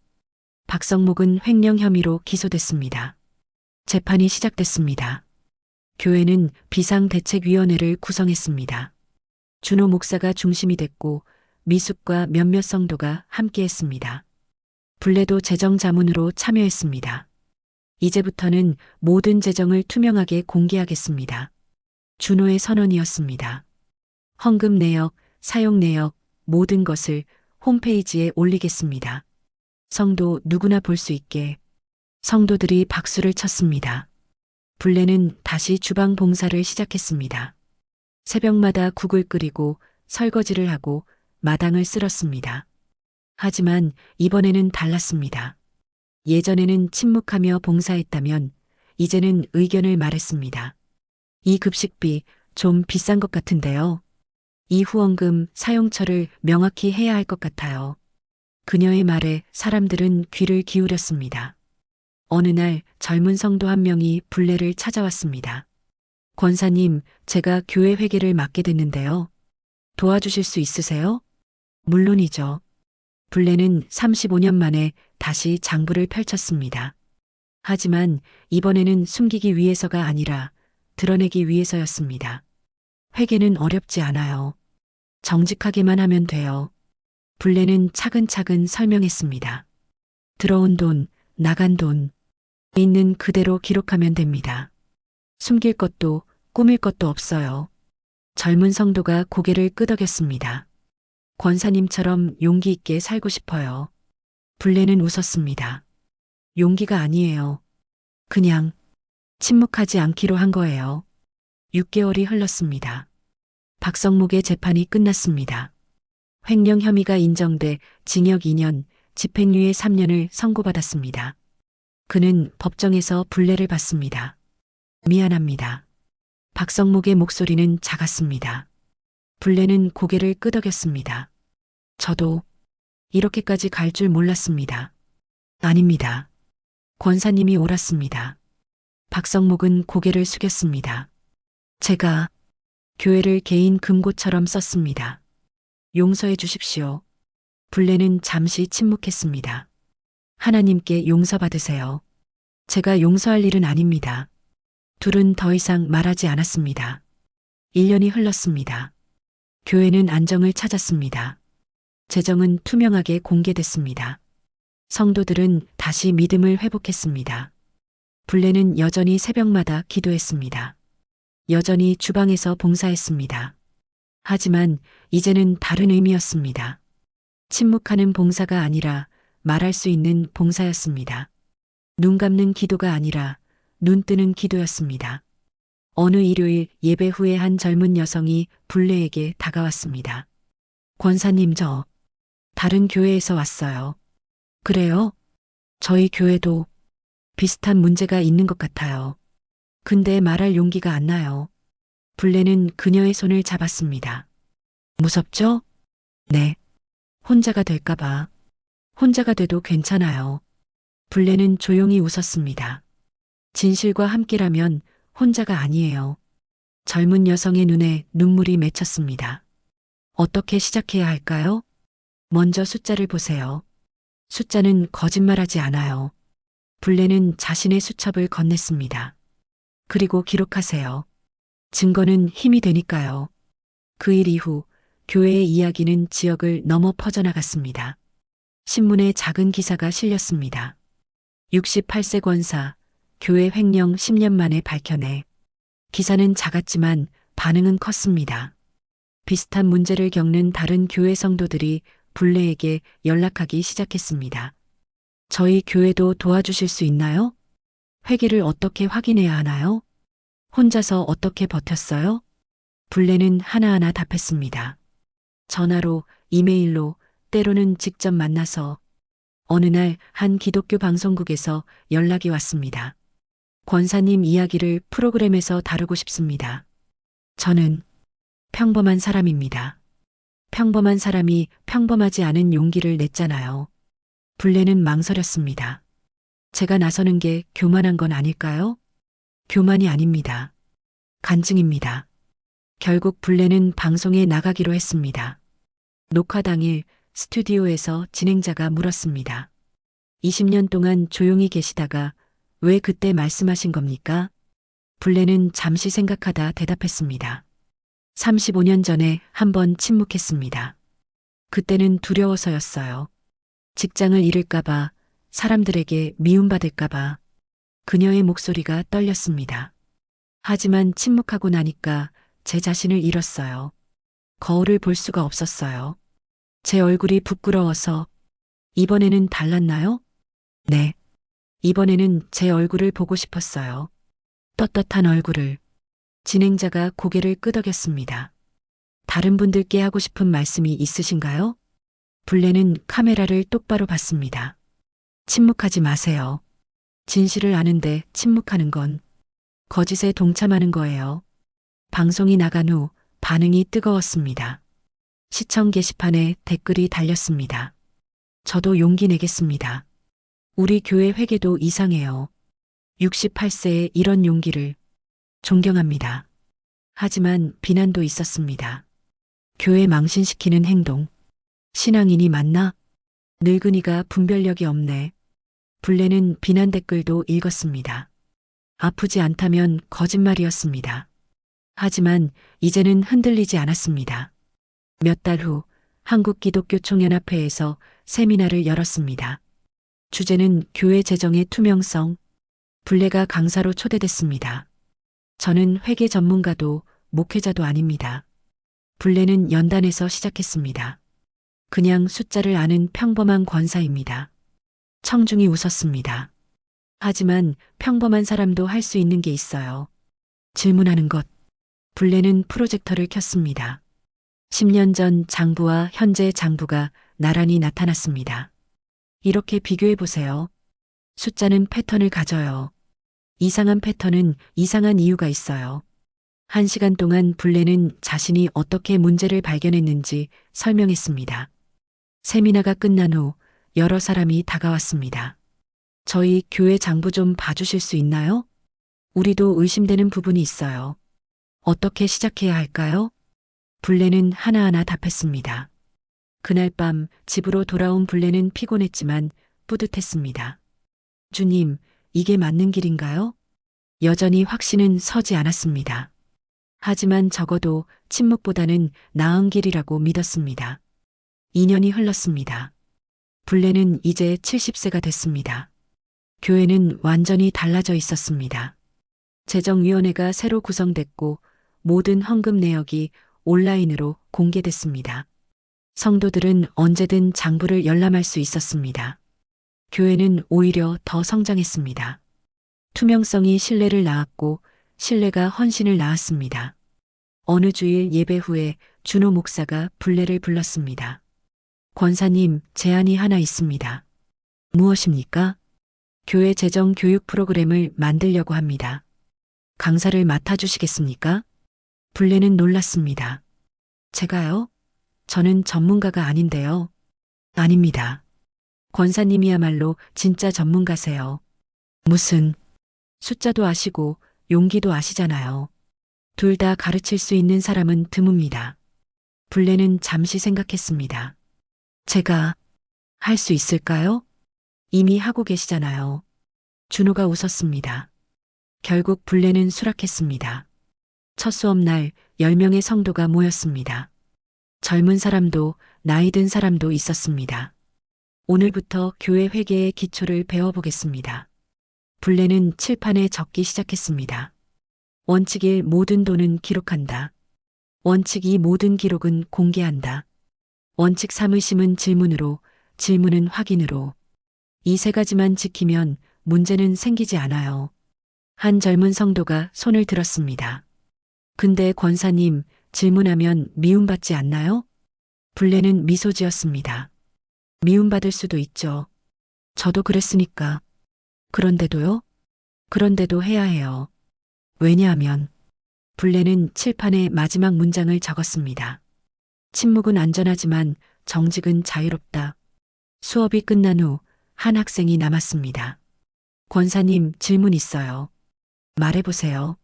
박성목은 횡령 혐의로 기소됐습니다. 재판이 시작됐습니다. 교회는 비상대책위원회를 구성했습니다. 준호 목사가 중심이 됐고 미숙과 몇몇 성도가 함께했습니다. 불례도 재정자문으로 참여했습니다. 이제부터는 모든 재정을 투명하게 공개하겠습니다. 준호의 선언이었습니다. 헌금 내역, 사용 내역, 모든 것을 홈페이지에 올리겠습니다. 성도 누구나 볼 수 있게. 성도들이 박수를 쳤습니다. 불례는 다시 주방 봉사를 시작했습니다. 새벽마다 국을 끓이고 설거지를 하고 마당을 쓸었습니다. 하지만 이번에는 달랐습니다. 예전에는 침묵하며 봉사했다면 이제는 의견을 말했습니다. 이 급식비 좀 비싼 것 같은데요. 이 후원금 사용처를 명확히 해야 할 것 같아요. 그녀의 말에 사람들은 귀를 기울였습니다. 어느 날 젊은 성도 한 명이 불례를 찾아왔습니다. 권사님, 제가 교회 회계를 맡게 됐는데요. 도와주실 수 있으세요? 물론이죠. 불례는 35년 만에 다시 장부를 펼쳤습니다. 하지만 이번에는 숨기기 위해서가 아니라 드러내기 위해서였습니다. 회계는 어렵지 않아요. 정직하게만 하면 돼요. 불례는 차근차근 설명했습니다. 들어온 돈, 나간 돈, 있는 그대로 기록하면 됩니다. 숨길 것도 꾸밀 것도 없어요. 젊은 성도가 고개를 끄덕였습니다. 권사님처럼 용기 있게 살고 싶어요. 불례는 웃었습니다. 용기가 아니에요. 그냥 침묵하지 않기로 한 거예요. 6개월이 흘렀습니다. 박성목의 재판이 끝났습니다. 횡령 혐의가 인정돼 징역 2년, 집행유예 3년을 선고받았습니다. 그는 법정에서 불례를 받습니다. 미안합니다. 박성목의 목소리는 작았습니다. 불레는 고개를 끄덕였습니다. 저도 이렇게까지 갈 줄 몰랐습니다. 아닙니다. 권사님이 옳았습니다. 박성목은 고개를 숙였습니다. 제가 교회를 개인 금고처럼 썼습니다. 용서해 주십시오. 불레는 잠시 침묵했습니다. 하나님께 용서받으세요. 제가 용서할 일은 아닙니다. 둘은 더 이상 말하지 않았습니다. 1년이 흘렀습니다. 교회는 안정을 찾았습니다. 재정은 투명하게 공개됐습니다. 성도들은 다시 믿음을 회복했습니다. 불레는 여전히 새벽마다 기도했습니다. 여전히 주방에서 봉사했습니다. 하지만 이제는 다른 의미였습니다. 침묵하는 봉사가 아니라 말할 수 있는 봉사였습니다. 눈 감는 기도가 아니라 눈 뜨는 기도였습니다. 어느 일요일 예배 후에 한 젊은 여성이 불레에게 다가왔습니다. 권사님, 저 다른 교회에서 왔어요. 그래요? 저희 교회도 비슷한 문제가 있는 것 같아요. 근데 말할 용기가 안 나요. 불레는 그녀의 손을 잡았습니다. 무섭죠? 네. 혼자가 될까봐. 혼자가 돼도 괜찮아요. 불레는 조용히 웃었습니다. 진실과 함께라면 혼자가 아니에요. 젊은 여성의 눈에 눈물이 맺혔습니다. 어떻게 시작해야 할까요? 먼저 숫자를 보세요. 숫자는 거짓말하지 않아요. 불레는 자신의 수첩을 건넸습니다. 그리고 기록하세요. 증거는 힘이 되니까요. 그 일 이후 교회의 이야기는 지역을 넘어 퍼져나갔습니다. 신문에 작은 기사가 실렸습니다. 68세 권사, 교회 횡령 10년 만에 밝혀내. 기사는 작았지만 반응은 컸습니다. 비슷한 문제를 겪는 다른 교회 성도들이 불레에게 연락하기 시작했습니다. 저희 교회도 도와주실 수 있나요? 회계를 어떻게 확인해야 하나요? 혼자서 어떻게 버텼어요? 불레는 하나하나 답했습니다. 전화로, 이메일로, 때로는 직접 만나서. 어느 날 한 기독교 방송국에서 연락이 왔습니다. 권사님 이야기를 프로그램에서 다루고 싶습니다. 저는 평범한 사람입니다. 평범한 사람이 평범하지 않은 용기를 냈잖아요. 불레는 망설였습니다. 제가 나서는 게 교만한 건 아닐까요? 교만이 아닙니다. 간증입니다. 결국 불레는 방송에 나가기로 했습니다. 녹화 당일 스튜디오에서 진행자가 물었습니다. 20년 동안 조용히 계시다가 왜 그때 말씀하신 겁니까? 불레는 잠시 생각하다 대답했습니다. 35년 전에 한번 침묵했습니다. 그때는 두려워서였어요. 직장을 잃을까봐, 사람들에게 미움받을까봐. 그녀의 목소리가 떨렸습니다. 하지만 침묵하고 나니까 제 자신을 잃었어요. 거울을 볼 수가 없었어요. 제 얼굴이 부끄러워서. 이번에는 달랐나요? 네. 이번에는 제 얼굴을 보고 싶었어요. 떳떳한 얼굴을. 진행자가 고개를 끄덕였습니다. 다른 분들께 하고 싶은 말씀이 있으신가요? 불레는 카메라를 똑바로 봤습니다. 침묵하지 마세요. 진실을 아는데 침묵하는 건 거짓에 동참하는 거예요. 방송이 나간 후 반응이 뜨거웠습니다. 시청 게시판에 댓글이 달렸습니다. 저도 용기 내겠습니다. 우리 교회 회계도 이상해요. 68세에 이런 용기를. 존경합니다. 하지만 비난도 있었습니다. 교회 망신시키는 행동. 신앙인이 맞나? 늙은이가 분별력이 없네. 불레는 비난 댓글도 읽었습니다. 아프지 않다면 거짓말이었습니다. 하지만 이제는 흔들리지 않았습니다. 몇 달 후 한국기독교총연합회에서 세미나를 열었습니다. 주제는 교회 재정의 투명성. 불레가 강사로 초대됐습니다. 저는 회계 전문가도 목회자도 아닙니다. 불레는 연단에서 시작했습니다. 그냥 숫자를 아는 평범한 권사입니다. 청중이 웃었습니다. 하지만 평범한 사람도 할 수 있는 게 있어요. 질문하는 것. 불레는 프로젝터를 켰습니다. 10년 전 장부와 현재 장부가 나란히 나타났습니다. 이렇게 비교해 보세요. 숫자는 패턴을 가져요. 이상한 패턴은 이상한 이유가 있어요. 1시간 동안 블레는 자신이 어떻게 문제를 발견했는지 설명했습니다. 세미나가 끝난 후 여러 사람이 다가왔습니다. 저희 교회 장부 좀 봐주실 수 있나요? 우리도 의심되는 부분이 있어요. 어떻게 시작해야 할까요? 블레는 하나하나 답했습니다. 그날 밤 집으로 돌아온 블레는 피곤했지만 뿌듯했습니다. 주님, 이게 맞는 길인가요? 여전히 확신은 서지 않았습니다. 하지만 적어도 침묵보다는 나은 길이라고 믿었습니다. 2년이 흘렀습니다. 블레는 이제 70세가 됐습니다. 교회는 완전히 달라져 있었습니다. 재정위원회가 새로 구성됐고 모든 헌금 내역이 온라인으로 공개됐습니다. 성도들은 언제든 장부를 열람할 수 있었습니다. 교회는 오히려 더 성장했습니다. 투명성이 신뢰를 낳았고 신뢰가 헌신을 낳았습니다. 어느 주일 예배 후에 준호 목사가 블레를 불렀습니다. 권사님, 제안이 하나 있습니다. 무엇입니까? 교회 재정 교육 프로그램을 만들려고 합니다. 강사를 맡아주시겠습니까? 블레는 놀랐습니다. 제가요? 저는 전문가가 아닌데요. 아닙니다. 권사님이야말로 진짜 전문가세요. 무슨 숫자도 아시고 용기도 아시잖아요. 둘 다 가르칠 수 있는 사람은 드뭅니다. 블레는 잠시 생각했습니다. 제가 할 수 있을까요? 이미 하고 계시잖아요. 준호가 웃었습니다. 결국 블레는 수락했습니다. 첫 수업날 10명의 성도가 모였습니다. 젊은 사람도 나이 든 사람도 있었습니다. 오늘부터 교회 회계의 기초를 배워보겠습니다. 블레는 칠판에 적기 시작했습니다. 원칙 1, 모든 돈은 기록한다. 원칙 2, 모든 기록은 공개한다. 원칙 3, 의심은 질문으로, 질문은 확인으로. 이 세 가지만 지키면 문제는 생기지 않아요. 한 젊은 성도가 손을 들었습니다. 근데 권사님, 질문하면 미움받지 않나요? 블레는 미소 지었습니다. 미움받을 수도 있죠. 저도 그랬으니까. 그런데도요? 그런데도 해야 해요. 왜냐하면 블레는 칠판에 마지막 문장을 적었습니다. 침묵은 안전하지만 정직은 자유롭다. 수업이 끝난 후 한 학생이 남았습니다. 권사님, 질문 있어요. 말해보세요.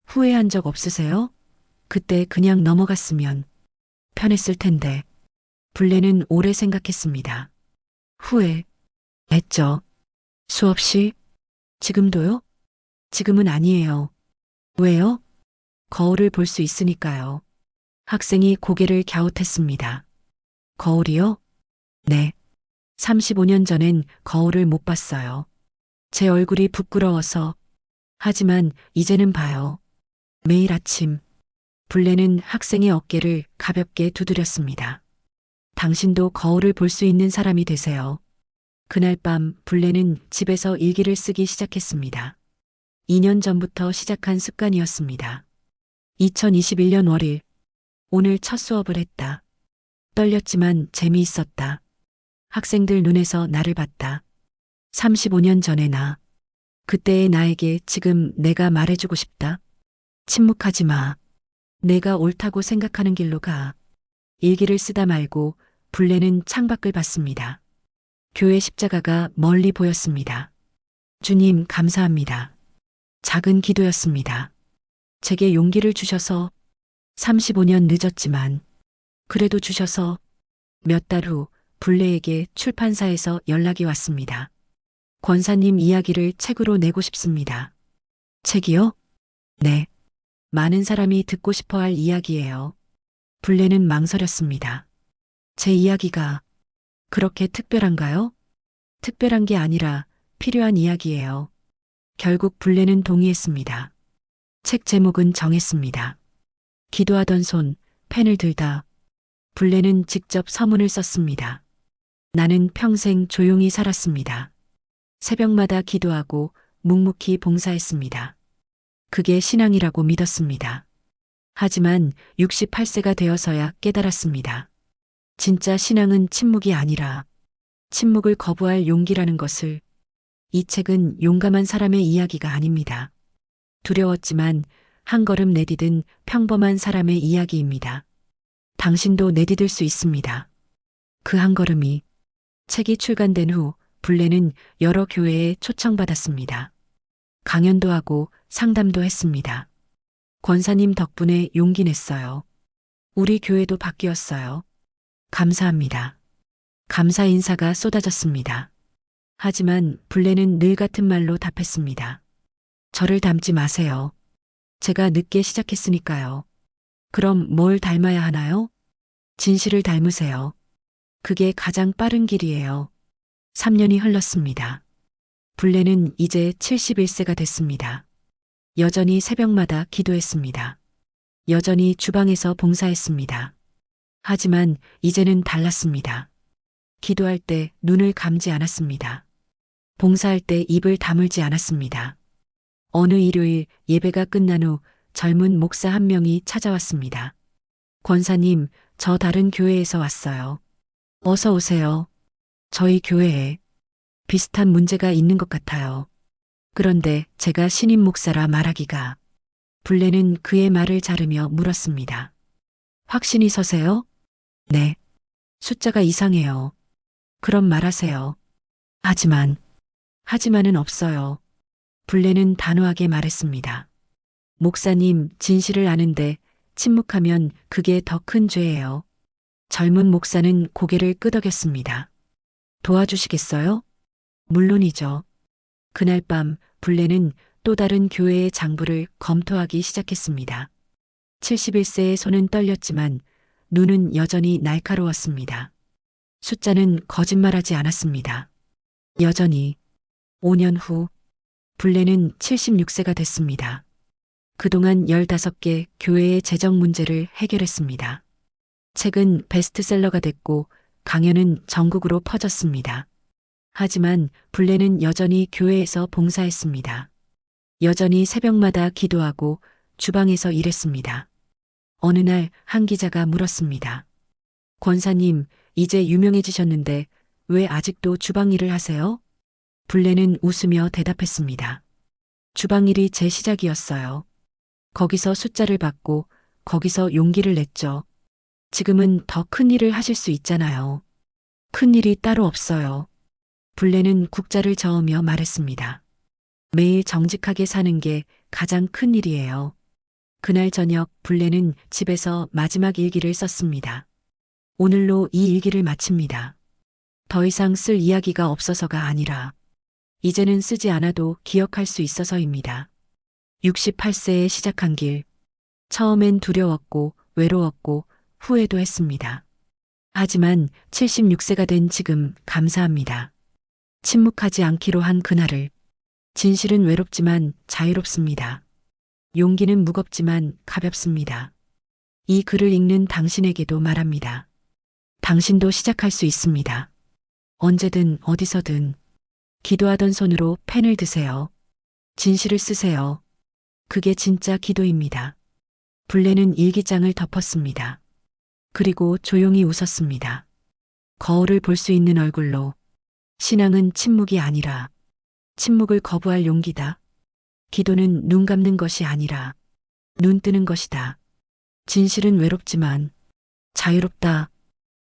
후회한 적 없으세요? 그때 그냥 넘어갔으면 편했을 텐데. 블레는 오래 생각했습니다. 후회했죠. 수없이? 지금도요? 지금은 아니에요. 왜요? 거울을 볼 수 있으니까요. 학생이 고개를 갸웃했습니다. 거울이요? 네. 35년 전엔 거울을 못 봤어요. 제 얼굴이 부끄러워서. 하지만 이제는 봐요. 매일 아침 블레는 학생의 어깨를 가볍게 두드렸습니다. 당신도 거울을 볼 수 있는 사람이 되세요. 그날 밤 블레는 집에서 일기를 쓰기 시작했습니다. 2년 전부터 시작한 습관이었습니다. 2021년 월일. 오늘 첫 수업을 했다. 떨렸지만 재미있었다. 학생들 눈에서 나를 봤다. 35년 전의 나. 그때의 나에게 지금 내가 말해주고 싶다. 침묵하지 마. 내가 옳다고 생각하는 길로 가. 일기를 쓰다 말고 블레는 창밖을 봤습니다. 교회 십자가가 멀리 보였습니다. 주님, 감사합니다. 작은 기도였습니다. 제게 용기를 주셔서 35년 늦었지만 그래도 주셔서. 몇 달 후 블레에게 출판사에서 연락이 왔습니다. 권사님 이야기를 책으로 내고 싶습니다. 책이요? 네. 많은 사람이 듣고 싶어 할 이야기예요. 블레는 망설였습니다. 제 이야기가 그렇게 특별한가요? 특별한 게 아니라 필요한 이야기예요. 결국 블레는 동의했습니다. 책 제목은 정했습니다. 기도하던 손, 펜을 들다. 블레는 직접 서문을 썼습니다. 나는 평생 조용히 살았습니다. 새벽마다 기도하고 묵묵히 봉사했습니다. 그게 신앙이라고 믿었습니다. 하지만 68세가 되어서야 깨달았습니다. 진짜 신앙은 침묵이 아니라 침묵을 거부할 용기라는 것을. 이 책은 용감한 사람의 이야기가 아닙니다. 두려웠지만 한 걸음 내디딘 평범한 사람의 이야기입니다. 당신도 내디딜 수 있습니다. 그 한 걸음이. 책이 출간된 후 블레는 여러 교회에 초청받았습니다. 강연도 하고 상담도 했습니다. 권사님 덕분에 용기 냈어요. 우리 교회도 바뀌었어요. 감사합니다. 감사 인사가 쏟아졌습니다. 하지만 블레는 늘 같은 말로 답했습니다. 저를 닮지 마세요. 제가 늦게 시작했으니까요. 그럼 뭘 닮아야 하나요? 진실을 닮으세요. 그게 가장 빠른 길이에요. 3년이 흘렀습니다. 블레는 이제 71세가 됐습니다. 여전히 새벽마다 기도했습니다. 여전히 주방에서 봉사했습니다. 하지만 이제는 달랐습니다. 기도할 때 눈을 감지 않았습니다. 봉사할 때 입을 다물지 않았습니다. 어느 일요일 예배가 끝난 후 젊은 목사 한 명이 찾아왔습니다. 권사님, 저 다른 교회에서 왔어요. 어서 오세요. 저희 교회에 비슷한 문제가 있는 것 같아요. 그런데 제가 신임 목사라 말하기가. 블레는 그의 말을 자르며 물었습니다. 확신이 서세요? 네. 숫자가 이상해요. 그럼 말하세요. 하지만은 없어요. 블레는 단호하게 말했습니다. 목사님, 진실을 아는데 침묵하면 그게 더 큰 죄예요. 젊은 목사는 고개를 끄덕였습니다. 도와주시겠어요? 물론이죠. 그날 밤 블레는 또 다른 교회의 장부를 검토하기 시작했습니다. 71세의 손은 떨렸지만 눈은 여전히 날카로웠습니다. 숫자는 거짓말하지 않았습니다. 여전히 5년 후 블레는 76세가 됐습니다. 그동안 15개 교회의 재정 문제를 해결했습니다. 책은 베스트셀러가 됐고 강연은 전국으로 퍼졌습니다. 하지만 블레는 여전히 교회에서 봉사했습니다. 여전히 새벽마다 기도하고 주방에서 일했습니다. 어느 날 한 기자가 물었습니다. 권사님, 이제 유명해지셨는데 왜 아직도 주방 일을 하세요? 블레는 웃으며 대답했습니다. 주방 일이 제 시작이었어요. 거기서 숫자를 받고 거기서 용기를 냈죠. 지금은 더 큰 일을 하실 수 있잖아요. 큰 일이 따로 없어요. 블레는 국자를 저으며 말했습니다. 매일 정직하게 사는 게 가장 큰 일이에요. 그날 저녁 블레는 집에서 마지막 일기를 썼습니다. 오늘로 이 일기를 마칩니다. 더 이상 쓸 이야기가 없어서가 아니라 이제는 쓰지 않아도 기억할 수 있어서입니다. 68세에 시작한 길. 처음엔 두려웠고 외로웠고 후회도 했습니다. 하지만 76세가 된 지금 감사합니다. 침묵하지 않기로 한 그날을. 진실은 외롭지만 자유롭습니다. 용기는 무겁지만 가볍습니다. 이 글을 읽는 당신에게도 말합니다. 당신도 시작할 수 있습니다. 언제든 어디서든. 기도하던 손으로 펜을 드세요. 진실을 쓰세요. 그게 진짜 기도입니다. 블레는 일기장을 덮었습니다. 그리고 조용히 웃었습니다. 거울을 볼 수 있는 얼굴로. 신앙은 침묵이 아니라 침묵을 거부할 용기다. 기도는 눈 감는 것이 아니라 눈 뜨는 것이다. 진실은 외롭지만 자유롭다.